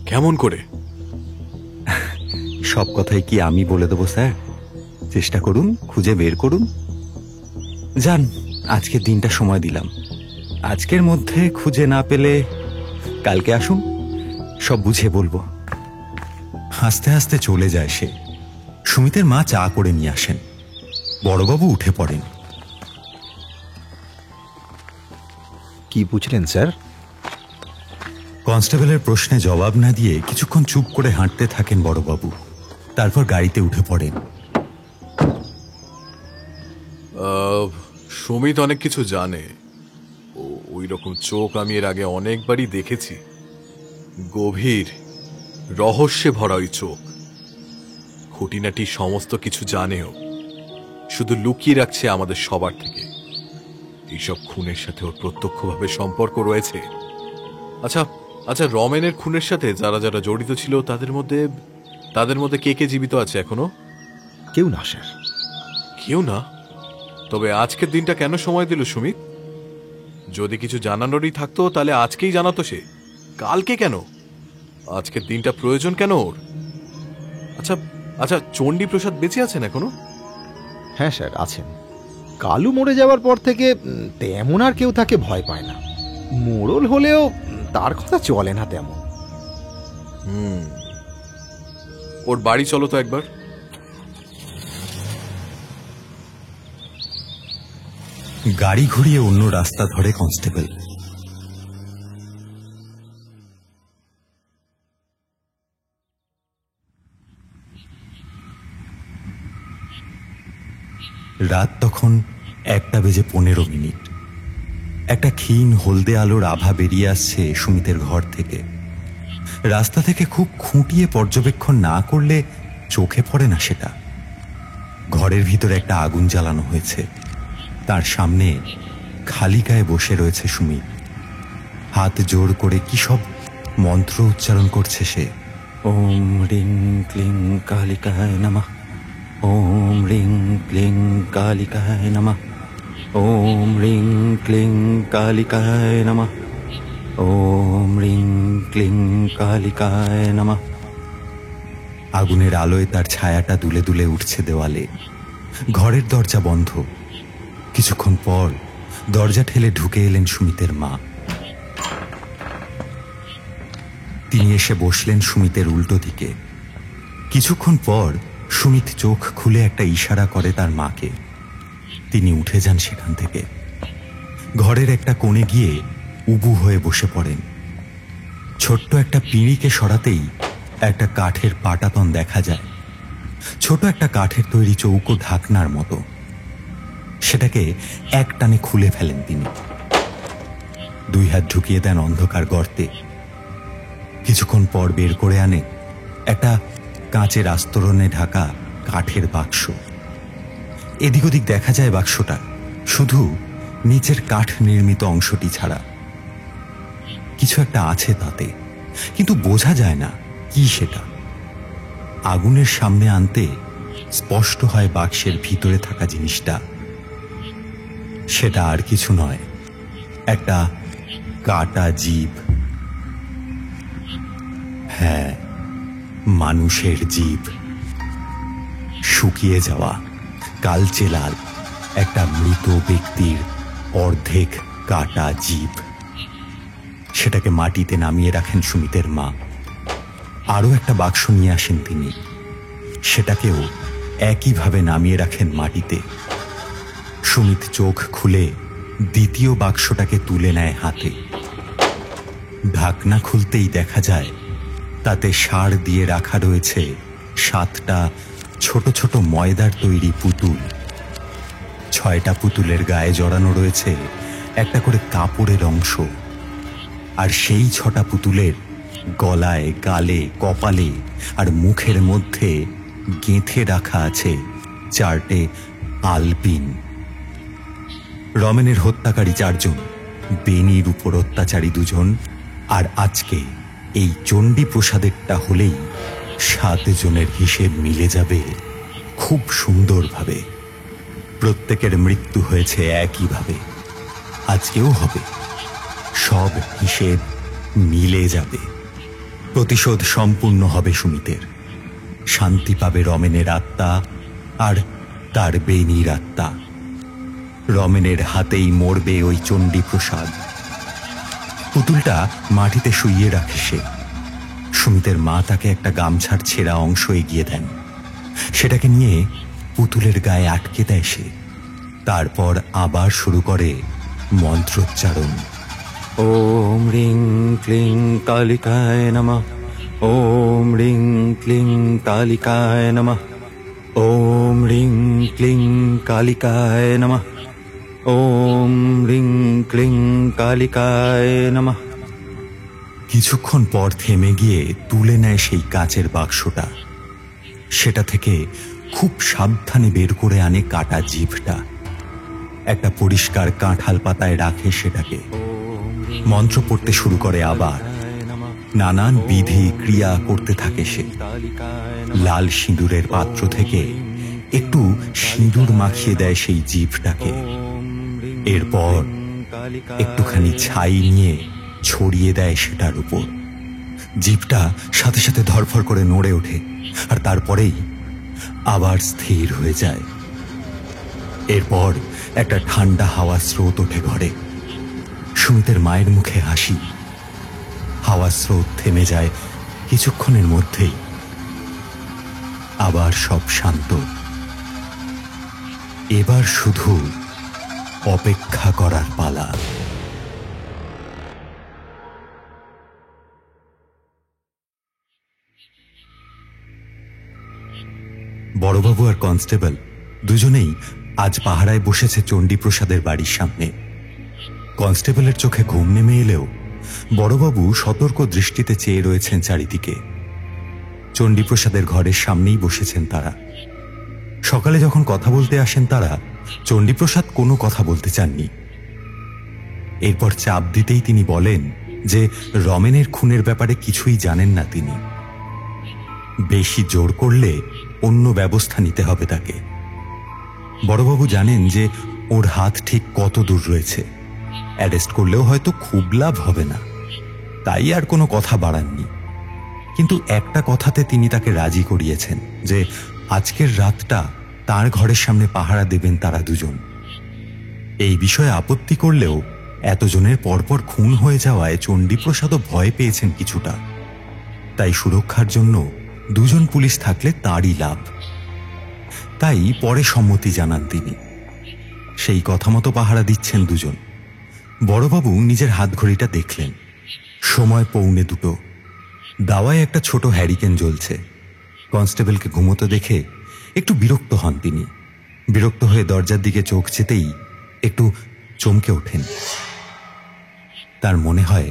Speaker 12: কেমন করে?
Speaker 4: সব কথাই কি আমি বলে দেবো স্যার? চেষ্টা করুন, খুঁজে বের করুন। যান, আজকের দিনটা সময় দিলাম। আজকের মধ্যে খুঁজে না পেলে কালকে আসুন, সব বুঝে বলবো। হাসতে হাসতে চলে যায় সে। সুমিতের মা চা করে নিয়ে আসেন। বড়বাবু উঠে পড়েন।
Speaker 9: কি বুঝলেন স্যার?
Speaker 4: কনস্টেবলের প্রশ্নে জবাব না দিয়ে কিছুক্ষণ চুপ করে হাঁটতে থাকেন বড়বাবু। তারপর গাড়িতে উঠে পড়েন।
Speaker 12: সুমিত অনেক কিছু জানে। ওই রকম চোখ আমি এর আগে অনেকবারই দেখেছি। গভীর রহস্যে ভরা ওই চোখ। খুঁটিনাটি সমস্ত কিছু জানেও, শুধু লুকিয়ে রাখছে আমাদের সবার থেকে। এইসব খুনের সাথে ওর প্রত্যক্ষভাবে সম্পর্ক রয়েছে। আচ্ছা আচ্ছা, রমেনের খুনের সাথে যারা যারা জড়িত ছিল তাদের মধ্যে কে কে জীবিত আছে এখনো?
Speaker 9: কেউ না স্যার।
Speaker 12: কেউ না? তবে আজকের দিনটা কেন সময় দিল সুমিত? যদি কিছু জানানোরই থাকতো তাহলে আজকেই জানাতো সে। কালকে কেন? আজকের দিনটা প্রয়োজন কেন ওর? আচ্ছা আচ্ছা, চণ্ডীপ্রসাদ বেঁচে আছেন এখনো?
Speaker 9: হ্যাঁ স্যার, আছেন। কালু মরে যাওয়ার পর থেকে তেমন আর কেউ তাকে ভয় পায় না। মোড়ল হলেও তার কথা চলে না তেমন।
Speaker 12: ওর বাড়ি চলো তো একবার।
Speaker 4: গাড়ি ঘুরিয়ে অন্য রাস্তা ধরে কনস্টেবল। রাত তখন 1:15। একটা ক্ষীণ হলদে আলোর আভা বেরিয়ে আসছে সুমিতের ঘর থেকে। রাস্তা থেকে খুব খুঁটিয়ে পর্যবেক্ষণ না করলে চোখে পড়ে না সেটা। ঘরের ভিতরে একটা আগুন জ্বালানো হয়েছে। তার সামনে খালি গায়ে বসে রয়েছে সুমিত। হাত জোর করে কি সব মন্ত্র উচ্চারণ করছে সে। ওম রিং ক্লিং কালিকায় নমঃ, ওম রিং ক্লিং কালিকায় নমঃ, ওম রিং ক্লিং কালিকায় নমঃ, ওম রিং ক্লিং কালিকায় নমঃ। আগুনের আলোয় তার ছায়াটা দুলে দুলে উঠছে দেওয়ালে। ঘরের দরজা বন্ধ। কিছুক্ষণ পর দরজা ঠেলে ঢুকে এলেন সুমিতের মা। তিনি এসে বসলেন সুমিতের উল্টো দিকে। কিছুক্ষণ পর সুমিত চোখ খুলে একটা ইশারা করে তার মাকে। তিনি উঠে যান সেখান থেকে। ঘরের একটা কোণে গিয়ে উবু হয়ে বসে পড়েন। ছোট্ট একটা পিঁড়িকে সরাতেই একটা কাঠের পাটাতন দেখা যায়। ছোট একটা কাঠের তৈরি চৌকো ঢাকনার মতো। সেটাকে এক টানে খুলে ফেলেন তিনি। 2 হাত ঢুকিয়ে দেন অন্ধকার গর্তে। কিছুক্ষণ পর বের করে আনে একটা কাঁচের আস্তরণে ঢাকা কাঠের বাক্স। এদিক ওদিক দেখা যায় বাক্সটা, শুধু নিচের কাঠ নির্মিত অংশটি ছাড়া। কিছু একটা আছে তাতে, কিন্তু বোঝা যায় না কি সেটা। আগুনের সামনে আনতে স্পষ্ট হয় বাক্সের ভিতরে থাকা জিনিসটা। সেটা আর কিছু নয়, একটা কাটা জীব। হ্যাঁ, মানুষের জীব। শুকিয়ে যাওয়া, কালচে লাল একটা মৃত ব্যক্তির অর্ধেক কাটা জীব। সেটাকে মাটিতে নামিয়ে রাখেন সুমিতের মা। আরও একটা বাক্স নিয়ে আসেন তিনি। সেটাকেও একইভাবে নামিয়ে রাখেন মাটিতে। সুমিত চোখ খুলে দ্বিতীয় বাক্সটাকে তুলে নেয় হাতে। ঢাকনা খুলতেই দেখা যায় তাতে সার দিয়ে রাখা রয়েছে 7টা ছোট ছোট ময়দার তৈরি পুতুল। 6টা পুতুলের গায়ে জড়ানো রয়েছে একটা করে কাপড়ের অংশ। আর সেই 6টা পুতুলের গলায়, গালে, কপালে আর মুখের মধ্যে গেঁথে রাখা আছে 4টে আলপিন। রমেনের হত্যাকারী 4 জন, বেনির উপর অত্যাচারী 2 জন, আর আজকে এই চণ্ডীপ্রসাদেরটা হলেই 7 জনের হিসেব মিলে যাবে খুব সুন্দরভাবে। প্রত্যেকের মৃত্যু হয়েছে একইভাবে, আজকেও হবে। সব হিসেব মিলে যাবে। প্রতিশোধ সম্পূর্ণ হবে সুমিতের। শান্তি পাবে রমেনের আত্মা আর তার বেনির আত্মা। রমেনের হাতেই মরবে ওই চণ্ডীপ্রসাদ। পুতুলটা মাটিতে শুইয়ে রাখে সে। সুমিতের মা তাকে একটা গামছার ছেঁড়া অংশ এগিয়ে দেন। সেটাকে নিয়ে পুতুলের গায়ে আটকে দেয় সে। তারপর আবার শুরু করে মন্ত্রোচ্চারণ। ওম রিং ক্লিং কালিকায় নমঃ, ওম রিং ক্লিং কালিকায় নমঃ, ওম রিং ক্লিং কালিকায় নমঃ, ওম রিং ক্লিং কালিকায় নমঃ। কিছুক্ষণ পর থেমে গিয়ে তুলে নেয় সেই কাচের বাক্সটা। সেটা থেকে খুব সাবধানে বের করে আনে কাটা জিভটা। একটা পরিষ্কার কাঁঠাল পাতায় রাখে সেটাকে। মন্ত্র পড়তে শুরু করে আবার। নানান বিধি ক্রিয়া করতে থাকে সে। লাল সিঁদুরের পাত্র থেকে একটু সিঁদুর মাখিয়ে দেয় সেই জিভটাকে। এরপর একটুখানি ছাই নিয়ে ছড়িয়ে দেয় সেটার উপর। জিপটা সাথে সাথে ধরফর করে নড়ে ওঠে, আর তারপরেই আবার স্থির হয়ে যায়। এরপর একটা ঠান্ডা হাওয়া স্রোত ওঠে ঘরে। সুমিতের মায়ের মুখে হাসি। হাওয়া স্রোত থেমে যায় কিছুক্ষণের মধ্যেই। আবার সব শান্ত। এবার শুধু অপেক্ষা করার পালা। বড়বাবু আর কনস্টেবল দুজনেই আজ পাহারায় বসেছে চণ্ডীপ্রসাদের বাড়ির সামনে। কনস্টেবলের চোখে ঘুম নেমে এলেও বড়বাবু সতর্ক দৃষ্টিতে চেয়ে রয়েছেন চারিদিকে। চণ্ডীপ্রসাদের ঘরের সামনেই বসেছেন তারা। সকালে যখন কথা বলতে আসেন তারা, চণ্ডীপ্রসাদ কোনো কথা বলতে চাননি। এরপর চাপ দিতেই তিনি বলেন যে রমেনের খুনের ব্যাপারে কিছুই জানেন না তিনি। বেশি জোর করলে অন্য ব্যবস্থা নিতে হবে তাকে। বড়বাবু জানেন যে ওর হাত ঠিক কত দূর রয়েছে। অ্যারেস্ট করলেও হয়তো খুব লাভ হবে না, তাই আর কোনো কথা বাড়াননি। কিন্তু একটা কথাতে তিনি তাকে রাজি করিয়েছেন যে আজকের রাতটা তার ঘরের সামনে পাহারা দেবেন তারা দুজন। এই বিষয়ে আপত্তি করলেও এতজনের পরপর খুন হয়ে যাওয়ায় চণ্ডীপ্রসাদও ভয় পেয়েছেন কিছুটা। তাই সুরক্ষার জন্য দুজন পুলিশ থাকলে তারই লাভ। তাই পরে সম্মতি জানান তিনি। সেই কথা মতো পাহারা দিচ্ছেন দুজন। বড়বাবু নিজের হাত ঘড়িটা দেখলেন। সময় 1:45। দাওয়ায় একটা ছোট হ্যারিকেন জ্বলছে। কনস্টেবলকে ঘুমোতে দেখে একটু বিরক্ত হন তিনি। বিরক্ত হয়ে দরজার দিকে চোখ যেতেই একটু চমকে ওঠেন। তার মনে হয়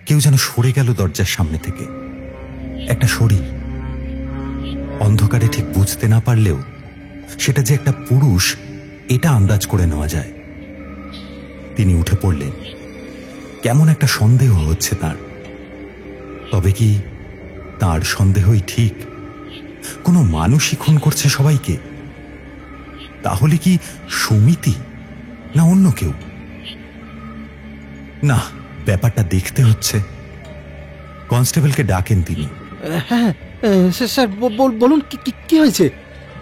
Speaker 4: কেউ যেন সরে গেল দরজার সামনে থেকে। একটা শরীর। অন্ধকারে ঠিক বুঝতে না পারলেও সেটা যে একটা পুরুষ এটা আন্দাজ করে নেওয়া যায়। তিনি উঠে পড়লেন। কেমন একটা সন্দেহ হচ্ছে তার। তবে কি তার সন্দেহই ঠিক? কোনো মানুষই খুন করছে সবাইকে? তাহলে কি সুমিতি না অন্য কেউ? না, ব্যাপারটা দেখতে হচ্ছে। কনস্টেবলকে ডাকেন তিনি।
Speaker 9: হ্যাঁ স্যার, বলুন কি হয়েছে?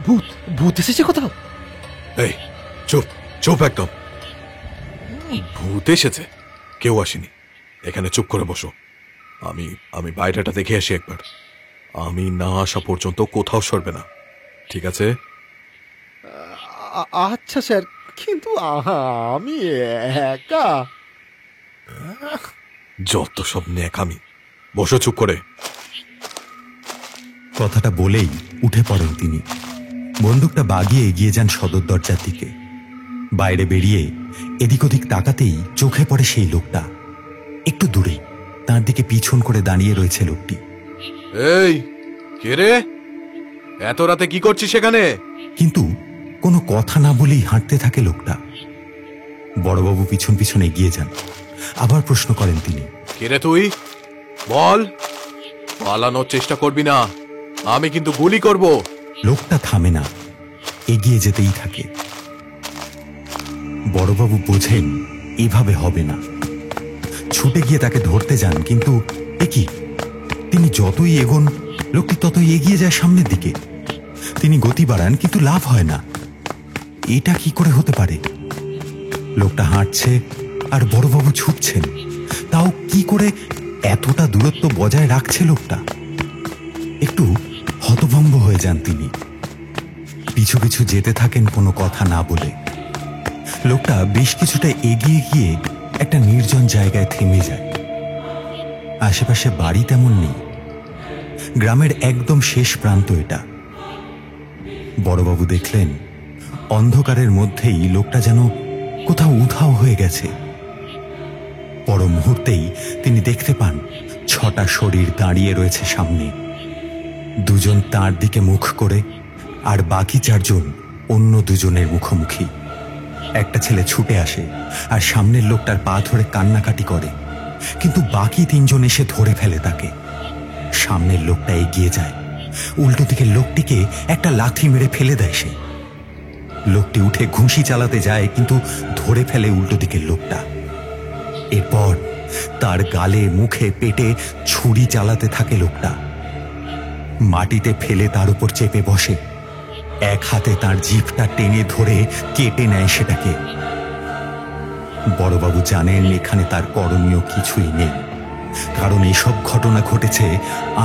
Speaker 9: ভূত ভূত এসেছে কোথাও?
Speaker 12: এই চুপ চুপ একদম। ভূত এসেছে? কেউ আসেনি। এখানে চুপ করে বসো। আমি বাইরেটা দেখে আসি একবার। আমি না আসা পর্যন্ত কোথাও সরবে না, ঠিক আছে?
Speaker 9: আচ্ছা স্যার, কিন্তু আমি একা।
Speaker 12: যত সব ন্যাকামি। বসো চুপ করে।
Speaker 4: কথাটা বলেই উঠে পড়েন তিনি। বন্দুকটা বাগিয়ে এগিয়ে যান সদর দরজার দিকে। বাইরে বেরিয়ে এদিক ওদিক তাকাতেই চোখে পড়ে সেই লোকটা। একটু দূরেই তার দিকে পিছন করে দাঁড়িয়ে রয়েছে লোকটি।
Speaker 12: এই কে রে? এত রাতে কি করছিস সেখানে?
Speaker 4: কিন্তু কোনো কথা না বলেই হাঁটতে থাকে লোকটা। বড়বাবু পিছন পিছন এগিয়ে যান। আবার প্রশ্ন করেন তিনি।
Speaker 12: কে রে তুই? বল। পালানোর চেষ্টা করবি না, আমি কিন্তু গুলি করব।
Speaker 4: লোকটা থামে না, এগিয়ে যেতেই থাকে। বড়বাবু বোঝেন এভাবে হবে না। ছুটে গিয়ে তাকে ধরতে যান, কিন্তু একই তিনি যতই এগোন লোকটি ততই এগিয়ে যায় সামনের দিকে। তিনি গতি বাড়ান, কিন্তু লাভ হয় না। এটা কি করে হতে পারে? লোকটা হাঁটছে আর বড়বাবু ছুটছেন, তাও কি করে এতটা দূরত্ব বজায় রাখছে লোকটা? একটু হতভম্ব হয়ে যান তিনি। পিছু পিছু যেতে থাকেন কোনো কথা না বলে। লোকটা বেশ কিছুটা এগিয়ে গিয়ে একটা নির্জন জায়গায় থেমে যায়। আশেপাশে বাড়ি তেমন নেই। গ্রামের একদম শেষ প্রান্ত এটা। বড়বাবু দেখলেন অন্ধকারের মধ্যেই লোকটা যেন কোথাও উধাও হয়ে গেছে। পর মুহূর্তেই তিনি দেখতে পান 6টা শরীর দাঁড়িয়ে রয়েছে সামনে। দুজন তার দিকে মুখ করে, আর বাকি 4 জন অন্য দুজনের মুখোমুখি। একটা ছেলে ছুটে আসে আর সামনের লোকটার পা ধরে কান্নাকাটি করে, কিন্তু বাকি 3 জন এসে ধরে ফেলে তাকে। সামনের লোকটা এগিয়ে যায়, উল্টো দিকের লোকটিকে একটা লাথি মেরে ফেলে দেয় সে। লোকটি উঠে ঘুষি চালাতে যায়, কিন্তু ধরে ফেলে উল্টো দিকের লোকটা। এরপর তার গালে মুখে পেটে ছুরি চালাতে থাকে লোকটা। মাটিতে ফেলে তার উপর চেপে বসে, এক হাতে তার জিভটা টেনে ধরে কেটে নেয় সেটাকে। বড়বাবু জানেন এখানে তার করণীয় কিছুই নেই, কারণ এসব ঘটনা ঘটেছে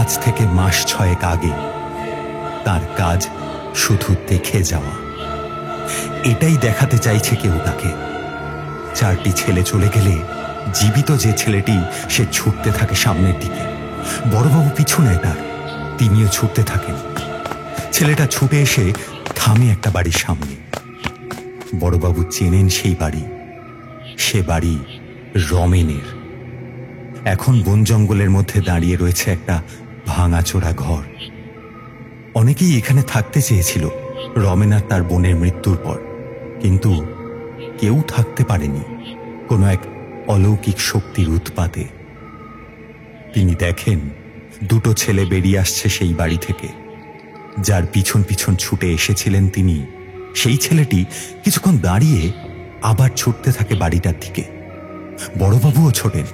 Speaker 4: আজ থেকে মাস 6 আগে। তার কাজ শুধু দেখে যাওয়া। এটাই দেখাতে চাইছে কেউ তাকে। 4টি ছেলে চলে গেলে জীবিত যে ছেলেটি, সে ছুটতে থাকে সামনের দিকে। বড়বাবু পিছু নেয় তার, তিনিও ছুটতে থাকেন। ছেলেটা ছুটে এসে থামে একটা বাড়ির সামনে। বড়বাবু চেনেন সেই বাড়ি। সে বাড়ি রমেনের। এখন বন জঙ্গলের মধ্যে দাঁড়িয়ে রয়েছে একটা ভাঙাচোরা ঘর। অনেকেই এখানে থাকতে চেয়েছিল রমেন আর তার বোনের মৃত্যুর পর, কিন্তু কেউ থাকতে পারেনি কোনো এক অলৌকিক শক্তির উৎপাতে। তিনি দেখেন 2টো ছেলে বেরিয়ে আসছে সেই বাড়ি থেকে। যার পিছন পিছন ছুটে এসেছিলেন তিনি, সেই ছেলেটি কিছুক্ষণ দাঁড়িয়ে আবার ছুটতে থাকে বাড়িটার দিকে। বড়বাবুও ছোটেন।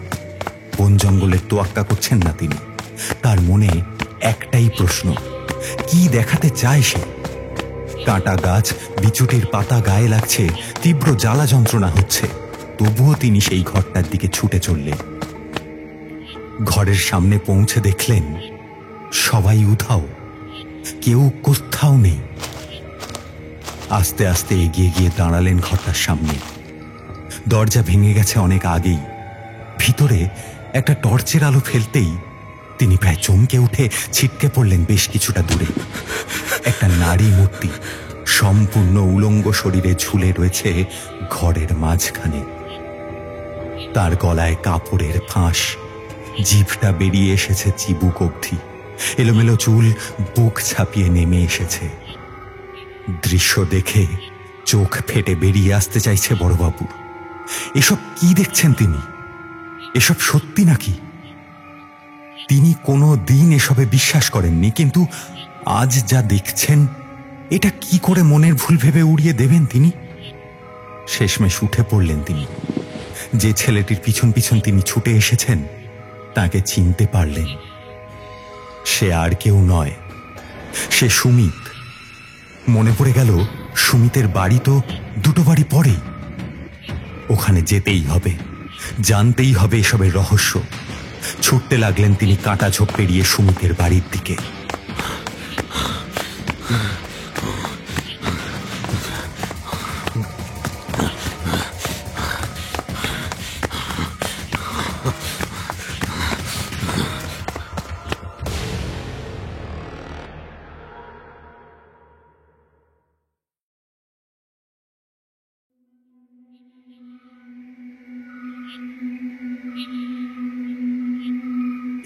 Speaker 4: বন জঙ্গলের তোয়াক্কা করছেন না তিনি। তার মনে একটাই প্রশ্ন, কি দেখাতে চায় সে? কাঁটা গাছ, বিচুটির পাতা গায়ে লাগছে, তীব্র জ্বালা যন্ত্রণা হচ্ছে, তবুও তিনি সেই ঘরটার দিকে ছুটে চললেন। ঘরের সামনে পৌঁছে দেখলেন সবাই উধাও, কেউ কোথাও নেই। আস্তে আস্তে এগিয়ে গিয়ে দাঁড়ালেন ঘরটার সামনে। দরজা ভেঙে গেছে অনেক আগেই। ভিতরে একটা টর্চের আলো ফেলতেই তিনি প্রায় চমকে উঠে ছিটকে পড়লেন বেশ কিছুটা দূরে। একটা নারী মূর্তি সম্পূর্ণ উলঙ্গ শরীরে ঝুলে রয়েছে ঘরের মাঝখানে। তার গলায় কাপড়ের ফাঁস, জিভটা বেরিয়ে এসেছে চিবুক অবধি, এলোমেলো চুল বুক ছাপিয়ে নেমে এসেছে। দৃশ্য দেখে চোখ ফেটে বেরিয়ে আসতে চাইছে বড়বাবু। এসব কি দেখছেন তিনি? এসব সত্যি নাকি? তিনি কোনো দিন এসবে বিশ্বাস করেননি, কিন্তু আজ যা দেখছেন, এটা কি করে মনের ভুল ভেবে উড়িয়ে দেবেন তিনি? শেষমেশ উঠে পড়লেন তিনি। যে ছেলেটির পিছন পিছন তিনি ছুটে এসেছেন তাকে চিনতে পারলেন। সে আর কেউ নয়, সে সুমিত। মনে পড়ে গেল সুমিতের বাড়ি তো 2টো বাড়ি পরেই। ওখানে যেতেই হবে, জানতেই হবে এসবের রহস্য। ছুটতে লাগলেন তিনি কাঁটা ঝোপ পেরিয়ে সুমিতের বাড়ির দিকে।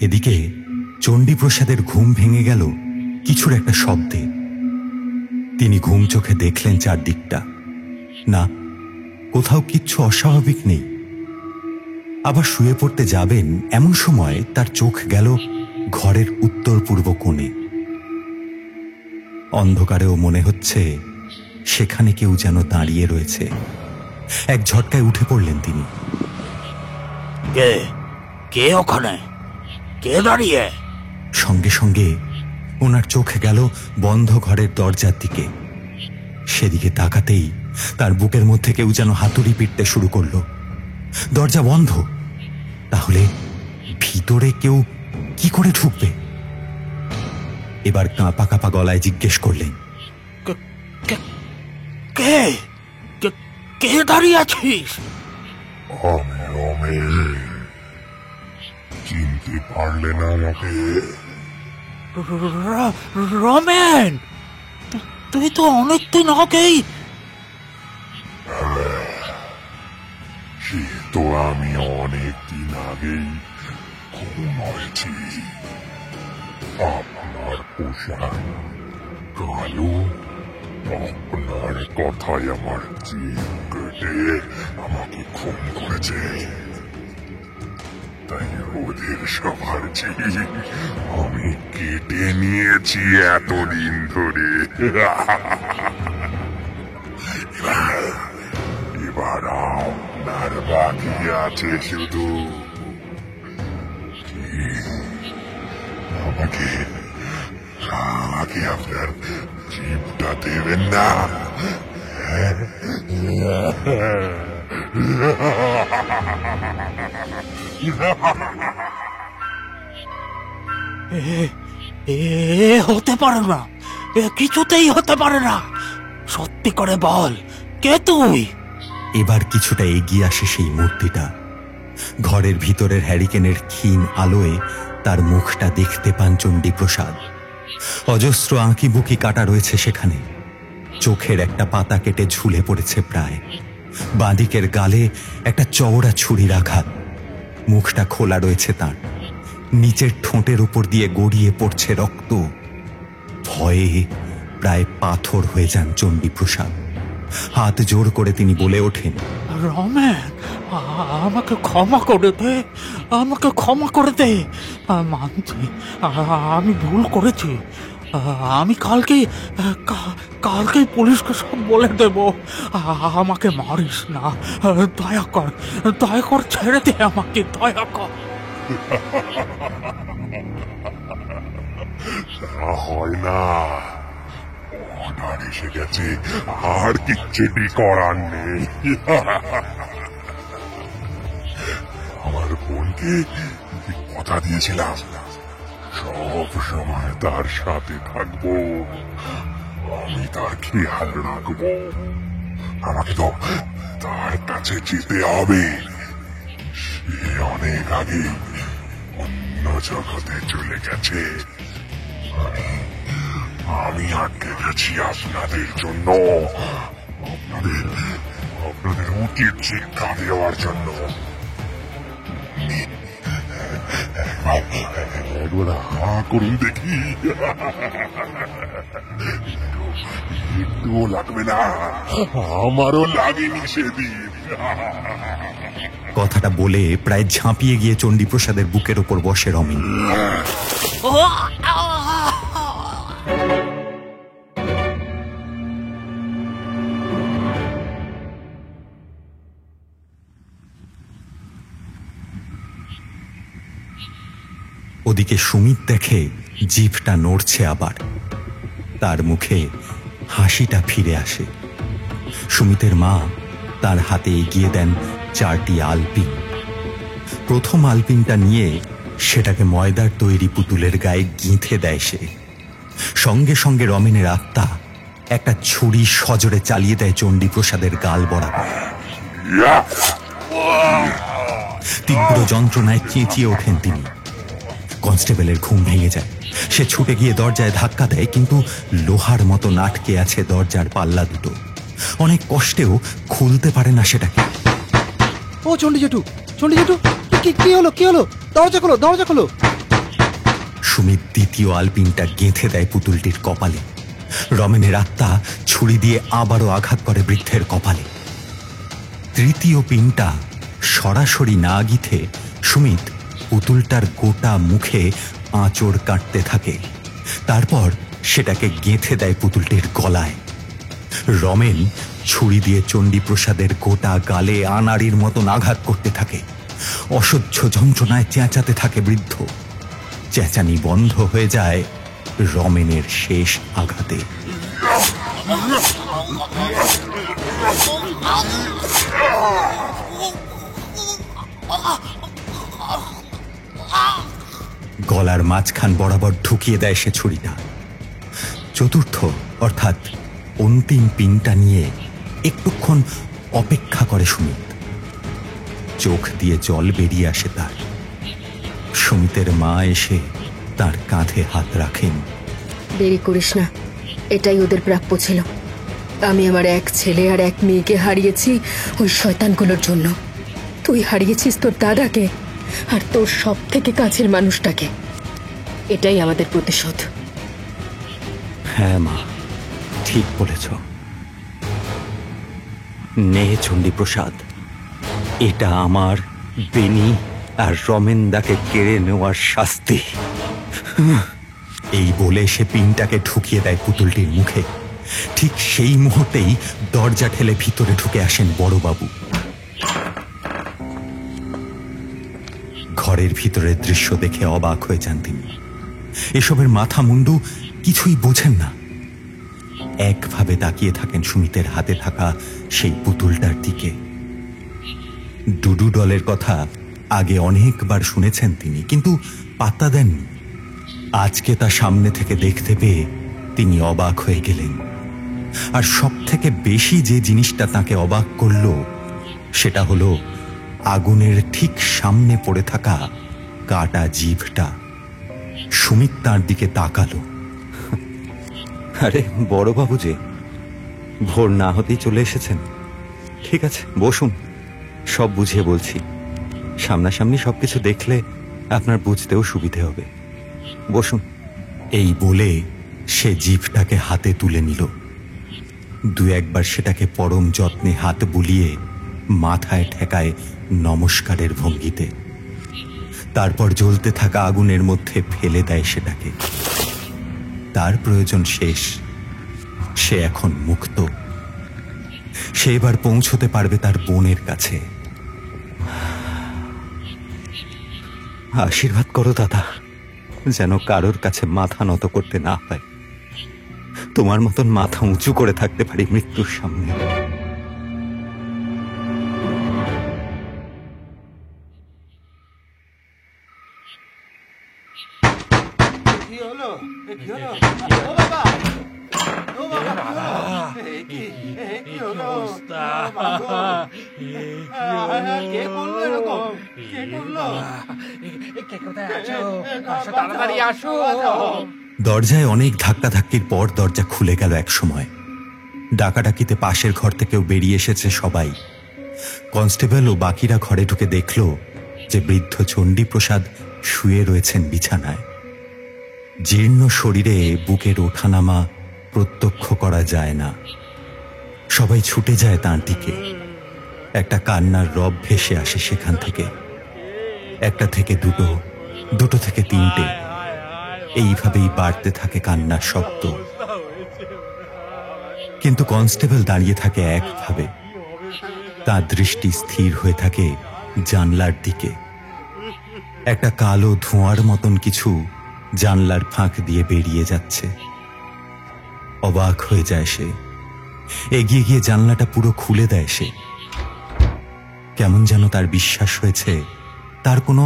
Speaker 4: এদিকে চণ্ডীপ্রসাদের ঘুম ভেঙে গেল কিছুর একটা শব্দে। তিনি ঘুম চোখে দেখলেন চারদিকটা। না, কোথাও কিচ্ছু অস্বাভাবিক নেই। আবার শুয়ে পড়তে যাবেন এমন সময় তার চোখ গেল ঘরের উত্তর পূর্ব কোণে। অন্ধকারেও মনে হচ্ছে সেখানে কেউ যেন দাঁড়িয়ে রয়েছে। এক ঝটকায় উঠে পড়লেন তিনি।
Speaker 8: কে কে ওখানে? কে দাঁড়িয়ে?
Speaker 4: সঙ্গে সঙ্গে ওনার চোখ গেল বন্ধ ঘরের দরজার দিকে। সেদিকে তাকাতেই তার বুকের মধ্যে কেউ যেন হাতুড়ি পিটতে শুরু করলো। দরজা বন্ধ, তাহলে ভিতরে কেউ কি করে ঢুকবে? এবার কাঁপা কাঁপা গলায় জিজ্ঞেস করলেন,
Speaker 8: কে কে দাঁড়িয়ে আছিস?
Speaker 7: আমি রমেন। চিনতে পারলে না আমাকে?
Speaker 8: রমেন, তুই তো অনেকদিন আগেই।
Speaker 7: সে তো আমি অনেকদিন আগেই খুন হয়েছি। আপনার পোশাক কালো, আপনার কথায় আমার জিভ কেটে আমাকে খুন করেছে। তাই ওদের সবার জিভ আমি কেটে নিয়েছি এতদিন ধরে। এবার আপনার বাকি আছে শুধু আমাকে আমাকে আপনার জিভটা দেবেন না।
Speaker 8: হতে পারে না, কিছুতেই হতে পারে না। সত্যি করে বল, কে তুই?
Speaker 4: এবার কিছুটা এগিয়ে আসে সেই মূর্তিটা। ঘরের ভিতরের হ্যারিকেনের ক্ষীণ আলোয় তার মুখটা দেখতে পান চণ্ডীপ্রসাদ। অজস্র আঁকিবুকি কাটা রয়েছে সেখানে। চোখের একটা পাতা কেটে ঝুলে পড়েছে প্রায়। বাঁদিকের গালে একটা চওড়া ছুরির আঘাত। মুখটা খোলা রয়েছে তার। নিচের ঠোঁটের উপর দিয়ে গড়িয়ে পড়ছে রক্ত। ভয়ে প্রায় পাথর হয়ে যান চণ্ডীপ্রসাদ। হাত জোর করে তিনি বলে ওঠেন,
Speaker 8: রমেন, আমাকে ক্ষমা করে দে, আমাকে ক্ষমা করে দে। মানছি আমি ভুল করেছি। আমি কালকেই পুলিশকে সব বলে দেব। আমাকে মারিস না, দয়া কর ছেড়ে দে আমাকে, দয়া কর।
Speaker 7: হয় না, অর্ডার এসে গেছে, আর কিচ্ছুটি করার নেই। আমার বোনকে কথা দিয়েছিলাম সব সময় তার সাথে থাকবো, আমি তার খেয়াল রাখবো। আমাকে তো তার কাছে যেতে হবে। সে অনেক আগে অন্য জগতে চলে গেছে। আমি আটকে গেছি আপনাদের জন্য, আপনাদের উচিত শিক্ষা দেওয়ার জন্য। একবার হা করুন দেখি, একটুও লাগবে না, আমারও লাগেনি সেদিন।
Speaker 4: কথাটা বলে প্রায় ঝাঁপিয়ে গিয়ে চণ্ডীপ্রসাদের বুকের ওপর বসে রমেন। ওদিকে সুমিত দেখে জিভটা নড়ছে আবার। তার মুখে হাসিটা ফিরে আসে। সুমিতের মা তার হাতে এগিয়ে দেন 4টি আলপিন। প্রথম আলপিনটা নিয়ে সেটাকে ময়দার তৈরি পুতুলের গায়ে গিঁথে দেয় সে। সঙ্গে সঙ্গে রমেনের আত্মা একটা ছুরি সজোরে চালিয়ে দেয় চণ্ডীপ্রসাদের গাল বরাবর। তীব্র যন্ত্রণায় চেঁচিয়ে ওঠেন তিনি। কনস্টেবলের ঘুম ভেঙে যায়। সে ছুটে গিয়ে দরজায় ধাক্কা দেয়, কিন্তু লোহার মতো আটকে আছে দরজার পাল্লা দুটো। অনেক কষ্টেও খুলতে পারে না সেটাকে।
Speaker 9: ও চণ্ডী জেঠু, কি হলো? দরজা খোলো।
Speaker 4: সুমিত দ্বিতীয় আলপিনটা গেঁথে দেয় পুতুলটির কপালে। রমেনের আত্মা ছুরি দিয়ে আবারও আঘাত করে বৃদ্ধের কপালে। তৃতীয় পিনটা সরাসরি না গিথে সুমিত পুতুলটার গোটা মুখে আঁচড় কাটতে থাকে। তারপর সেটাকে গেঁথে দেয় পুতুলটির গলায়। রমেন ছুরি দিয়ে চণ্ডীপ্রসাদের গোটা গালে আনাড়ির মতন আঘাত করতে থাকে। অসহ্য যন্ত্রণায় চেঁচাতে থাকে বৃদ্ধ। চেঁচানি বন্ধ হয়ে যায় রমেনের শেষ আঘাতে। গলার মাঝখান বরাবর ঢুকিয়ে দেয় সে ছুরিটা। চতুর্থ অর্থাৎ অন্তিম পিনটা নিয়ে একটুক্ষণ অপেক্ষা করে সুমিত। চোখ দিয়ে জল বেরিয়ে আসে তার। সুমিতের মা এসে তার কাঁধে হাত রাখেন।
Speaker 14: দেরি করিস না, এটাই ওদের প্রাপ্য ছিল। আমি আমার এক ছেলে আর এক মেয়েকে হারিয়েছি ওই শয়তানগুলোর জন্য। তুই হারিয়েছিস তোর দাদাকে আর তোর সব থেকে কাছের মানুষটাকে। এটাই আমাদের প্রতিশোধ।
Speaker 4: হ্যাঁ মা, ঠিক বলেছ। নে চণ্ডীপ্রসাদ, এটা আমার, বেনি আর রমেনদাকে কেড়ে নেওয়ার শাস্তি। এই বলে সে পিনটাকে ঢুকিয়ে দেয় পুতুলটির মুখে। ঠিক সেই মুহূর্তেই দরজা ঠেলে ভিতরে ঢুকে আসেন বড়বাবু। ঘরের ভিতরের দৃশ্য দেখে অবাক হয়ে যান তিনি। এসবের মাথা মুন্ডু কিছুই বোঝেন না। একভাবে তাকিয়ে থাকেন সুমিতের হাতে থাকা সেই পুতুলটার দিকে। ডুডু ডলের কথা আগে অনেকবার শুনেছেন তিনি, কিন্তু পাত্তা দেননি। আজকে তা সামনে থেকে দেখতে পেয়ে তিনি অবাক হয়ে গেলেন। আর সব থেকে বেশি যে জিনিসটা তাকে অবাক করল সেটা হলো আগুনের ঠিক সামনে পড়ে থাকা কাটা জিভটা। সুমিত তার দিকে তাকালো।
Speaker 15: আরে বড়বাবু যে, ভোর না হতেই চলে এসেছেন। ঠিক আছে, বসুন, সব বুঝিয়ে বলছি। সামনাসামনি সবকিছু দেখলে আপনার বুঝতেও সুবিধে হবে। বসুন।
Speaker 4: এই বলে সে জিভটাকে হাতে তুলে নিল। দু একবার সেটাকে পরম যত্নে হাত বুলিয়ে মাথায় ঠেকায় নমস্কারের ভঙ্গিতে। তারপর জ্বলতে থাকা আগুনের মধ্যে ফেলে দেয় সেটাকে। তার প্রয়োজন শেষ, সে এখন মুক্ত। সে এবার পৌঁছতে পারবে তার বোনের কাছে।
Speaker 15: আশীর্বাদ করো দাদা, যেন কারোর কাছে মাথা নত করতে না হয়। তোমার মতন মাথা উঁচু করে থাকতে পারি মৃত্যুর সামনে।
Speaker 4: দরজায় অনেক ধাক্কাধাক্কির পর দরজা খুলে গেল এক সময়। ডাকাডাকিতে পাশের ঘর থেকেও বেরিয়ে এসেছে সবাই। কনস্টেবল ও বাকিরা ঘরে ঢুকে দেখল যে বৃদ্ধ চণ্ডীপ্রসাদ শুয়ে রয়েছেন বিছানায়। জীর্ণ শরীরে বুকের ওঠানামা প্রত্যক্ষ করা যায় না। সবাই ছুটে যায় তাঁর দিকে। একটা কান্নার রব ভেসে আসে সেখান থেকে। একটা থেকে দুটো, দুটো থেকে তিনটে, এইভাবেই বাড়তে থাকে কান্নার শব্দ। কিন্তু কনস্টেবল দাঁড়িয়ে থাকে একভাবে। তার দৃষ্টি স্থির হয়ে থাকে জানলার দিকে। একটা কালো ধোঁয়ার মতন কিছু জানলার ফাঁক দিয়ে বেরিয়ে যাচ্ছে। অবাক হয়ে যায় সে। এগিয়ে গিয়ে জানলাটা পুরো খুলে দেয় সে। কেমন যেন তার বিশ্বাস হয়েছে তার কোনো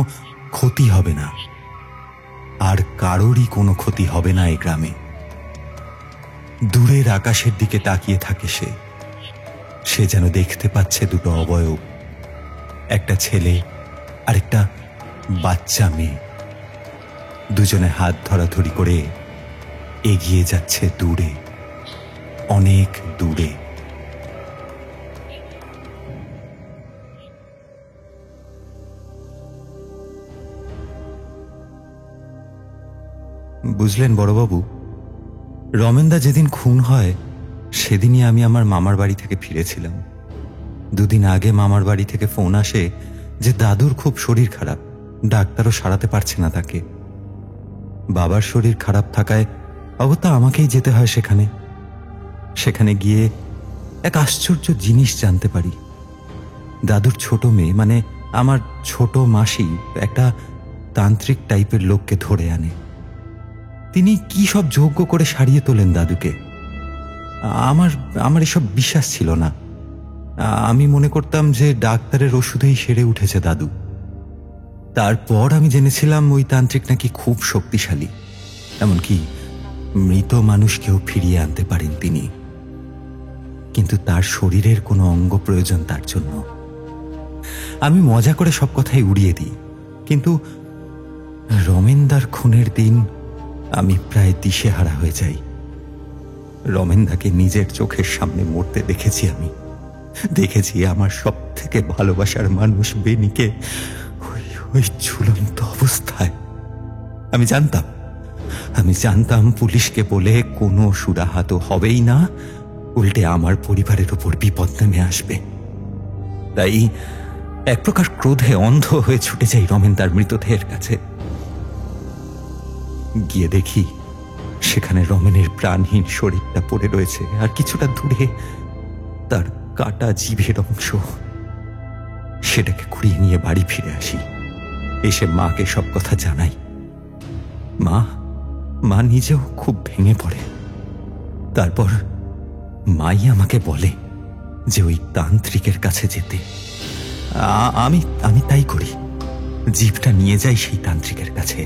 Speaker 4: ক্ষতি হবে না, আর কারোরই কোনো ক্ষতি হবে না এই গ্রামে। দূরের আকাশের দিকে তাকিয়ে থাকে সে। সে যেন দেখতে পাচ্ছে দুটো অবয়ব, একটা ছেলে আর একটা বাচ্চা মেয়ে। দুজনে হাত ধরাধরি করে এগিয়ে যাচ্ছে দূরে, অনেক দূরে।
Speaker 15: বুঝলেন বড়বাবু, রমেনদা যেদিন খুন হয় সেদিনই আমি আমার মামার বাড়ি থেকে ফিরেছিলাম। দুদিন আগে মামার বাড়ি থেকে ফোন আসে যে দাদুর খুব শরীর খারাপ, ডাক্তারও সারাতে পারছে না তাকে। বাবার শরীর খারাপ থাকায় অগত্যা আমাকেই যেতে হয় সেখানে। সেখানে গিয়ে এক আশ্চর্য জিনিস জানতে পারি। দাদুর ছোট মেয়ে, মানে আমার ছোট মাসি, একটা তান্ত্রিক টাইপের লোককে ধরে আনে। তিনি কি সব যজ্ঞ করে সারিয়ে তোলেন দাদুকে। আমার এসব বিশ্বাস ছিল না। আমি মনে করতাম যে ডাক্তারের ওষুধেই সেরে উঠেছে দাদু। তারপর আমি জেনেছিলাম ওই তান্ত্রিক নাকি খুব শক্তিশালী, এমনকি মৃত মানুষকেও ফিরিয়ে আনতে পারেন তিনি। কিন্তু তার শরীরের কোনো অঙ্গ প্রয়োজন তার জন্য। আমি মজা করে সব কথাই উড়িয়ে দিই, কিন্তু রমেনদার খুনের দিন আমি প্রায় দিশেহারা হয়ে যাই। রমেনদাকে নিজের চোখের সামনে মরতে দেখেছি আমি। দেখেছি আমার সব থেকে ভালোবাসার মানুষ বেনিকে ওই ঝুলন্ত অবস্থায়। আমি জানতাম পুলিশকে বলে কোনো সুরাহা তো হবেই না, উল্টে আমার পরিবারের উপর বিপদ নেমে আসবে। তাই এক প্রকার ক্রোধে অন্ধ হয়ে ছুটে যাই রমেনদার মৃতদেহের কাছে। গিয়ে দেখি সেখানে রমেনের প্রাণহীন শরীরটা পড়ে রয়েছে, আর কিছুটা দূরে তার কাটা জিভের অংশ। সেটাকে কুড়িয়ে নিয়ে বাড়ি ফিরে আসি। এসে মাকে সব কথা জানাই। মা মা নিজেও খুব ভেঙে পড়ে। তারপর মাই আমাকে বলে যে ওই তান্ত্রিকের কাছে যেতে। আমি তাই করি, জিভটা নিয়ে যাই সেই তান্ত্রিকের কাছে।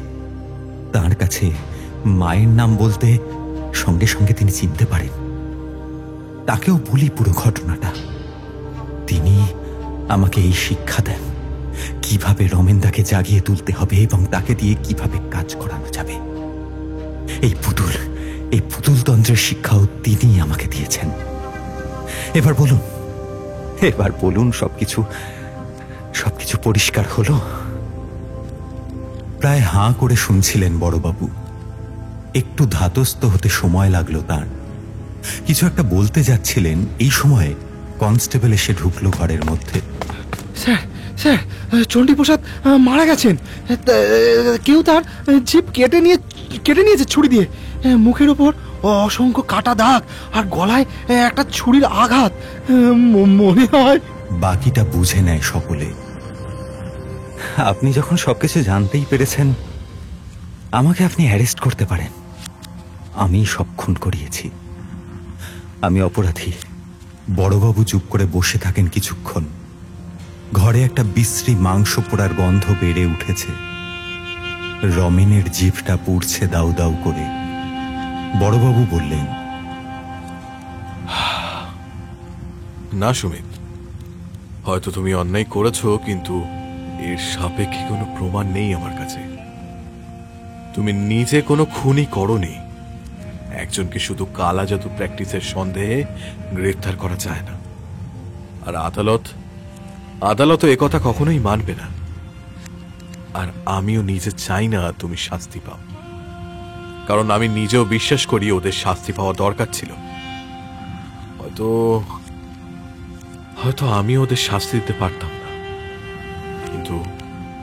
Speaker 15: তার কাছে মায়ের নাম বলতে সঙ্গে সঙ্গে তিনি চিনতে পারেন। তাকেও বলি পুরো ঘটনাটা। তিনি আমাকে এই শিক্ষা দেন কিভাবে রমেনদাকে জাগিয়ে তুলতে হবে এবং তাকে দিয়ে কিভাবে কাজ করানো যাবে। এই পুতুল তন্ত্রের শিক্ষাও তিনি আমাকে দিয়েছেন। এবার বলুন সবকিছু পরিষ্কার হলো? প্রায় হাঁ করে শুনছিলেন বড়বাবু। একটু ধাতস্থ হতে সময় লাগলো তার। কিছু একটা বলতে যাচ্ছিলেন, এই সময়ে কনস্টেবল এসে ঢুকলো ঘরের মধ্যে।
Speaker 9: স্যার, চণ্ডীপ্রসাদ মারা গেছেন। কেউ তার জিভ কেটে নিয়েছে ছুরি দিয়ে। মুখের ওপর অসংখ্য কাটা দাগ আর গলায় একটা ছুরির আঘাত। মনে হয়
Speaker 15: বাকিটা বুঝে নেয় সকলে। আপনি যখন সবকিছু জানতেই পেরেছেন, আমাকে আপনি অ্যারেস্ট করতে পারেন। আমি সব খুন করিয়েছি, আমি অপরাধী। বড়বাবু চুপ করে বসে থাকেন কিছুক্ষণ। ঘরে একটা বিশ্রী মাংস পোড়ার গন্ধ বেড়ে উঠেছে। রমেনের জিভটা পুড়ছে দাউ দাউ করে। বড়বাবু বললেন,
Speaker 12: না সুমিত, হয়তো তুমি অন্যায় করেছো, কিন্তু এর সাপেক্ষে কোনো প্রমাণ নেই আমার কাছে। তুমি নিজে কোনো খুনই করোনি। একজনকে শুধু কালা জাদু প্র্যাকটিসের সন্দেহে গ্রেফতার করা যায় না। আর আদালত একথা কখনোই মানবে না। আর আমিও নিজে চাই না তুমি শাস্তি পাও, কারণ আমি নিজেও বিশ্বাস করি ওদের শাস্তি পাওয়া দরকার ছিল। হয়তো আমি ওদের শাস্তি দিতে পারতাম না,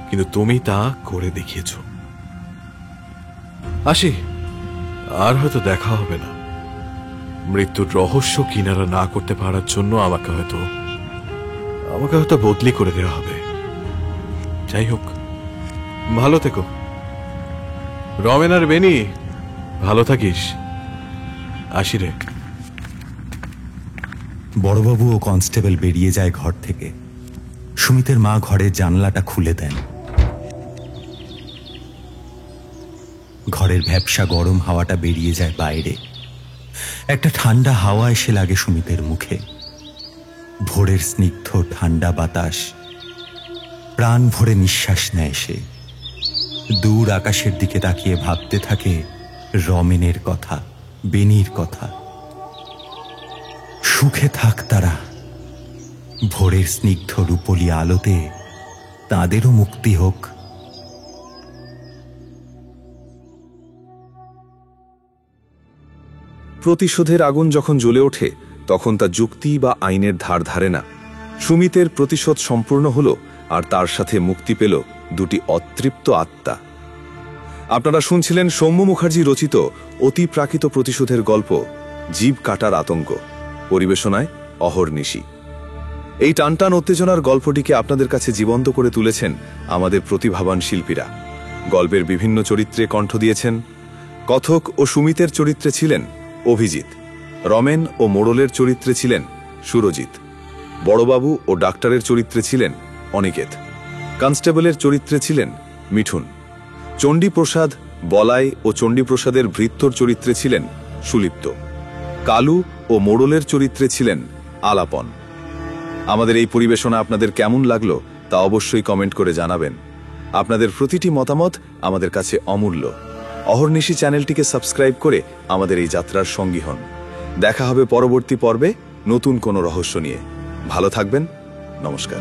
Speaker 12: কিন্তু তুমি তা করে দেখিয়েছ। আসি, আর হয়তো দেখা হবে না। মৃত্যুর রহস্য কিনারা না করতে পারার জন্য আমাকে হয়তো বদলি করে দেওয়া হবে। যাই হোক, ভালো থেকো রমেন আর বেনি, ভালো থাকিস। আসি রে।
Speaker 15: বড়বাবু ও কনস্টেবল বেরিয়ে যায় ঘর থেকে। সুমিতের মা ঘরের জানলাটা খুলে দেন। ঘরের ভ্যাপসা গরম হাওয়াটা বেরিয়ে যায় বাইরে। একটা ঠান্ডা হাওয়া এসে লাগে সুমিতের মুখে। ভোরের স্নিগ্ধ ঠান্ডা বাতাস প্রাণ ভরে নিঃশ্বাস নেয় সে। দূর আকাশের দিকে তাকিয়ে ভাবতে থাকে রমেনের কথা, বেনির কথা। সুখে থাক তারা। ভোরের স্নিগ্ধ রূপলি আলোতে তাদেরও মুক্তি হোক।
Speaker 1: প্রতিশোধের আগুন যখন জ্বলে ওঠে, তখন তা যুক্তি বা আইনের ধার ধারে না। সুমিতের প্রতিশোধ সম্পূর্ণ হল, আর তার সাথে মুক্তি পেল দুটি অতৃপ্ত আত্মা। আপনারা শুনছিলেন সৌম্য মুখার্জি রচিত অতি প্রাকৃত প্রতিশোধের গল্প জীব কাটার আতঙ্ক, পরিবেশনায় অহর্নিশি। এই টানটান উত্তেজনার গল্পটিকে আপনাদের কাছে জীবন্ত করে তুলেছেন আমাদের প্রতিভাবান শিল্পীরা। গল্পের বিভিন্ন চরিত্রে কণ্ঠ দিয়েছেন। কথক ও সুমিতের চরিত্রে ছিলেন অভিজিৎ, রমেন ও মোড়লের চরিত্রে ছিলেন সুরজিৎ, বড়বাবু ও ডাক্তারের চরিত্রে ছিলেন অনিকেত, কনস্টেবলের চরিত্রে ছিলেন মিঠুন, চণ্ডীপ্রসাদ, বলাই ও চণ্ডীপ্রসাদের ভৃত্যর চরিত্রে ছিলেন সুলিপ্ত, কালু ও মোড়লের চরিত্রে ছিলেন আলাপন। আমাদের এই পরিবেশনা আপনাদের কেমন লাগলো তা অবশ্যই কমেন্ট করে জানাবেন। আপনাদের প্রতিটি মতামত আমাদের কাছে অমূল্য। অহর্নিশি চ্যানেলটিকে সাবস্ক্রাইব করে আমাদের এই যাত্রার সঙ্গী হন। দেখা হবে পরবর্তী পর্বে নতুন কোনো রহস্য নিয়ে। ভালো থাকবেন। নমস্কার।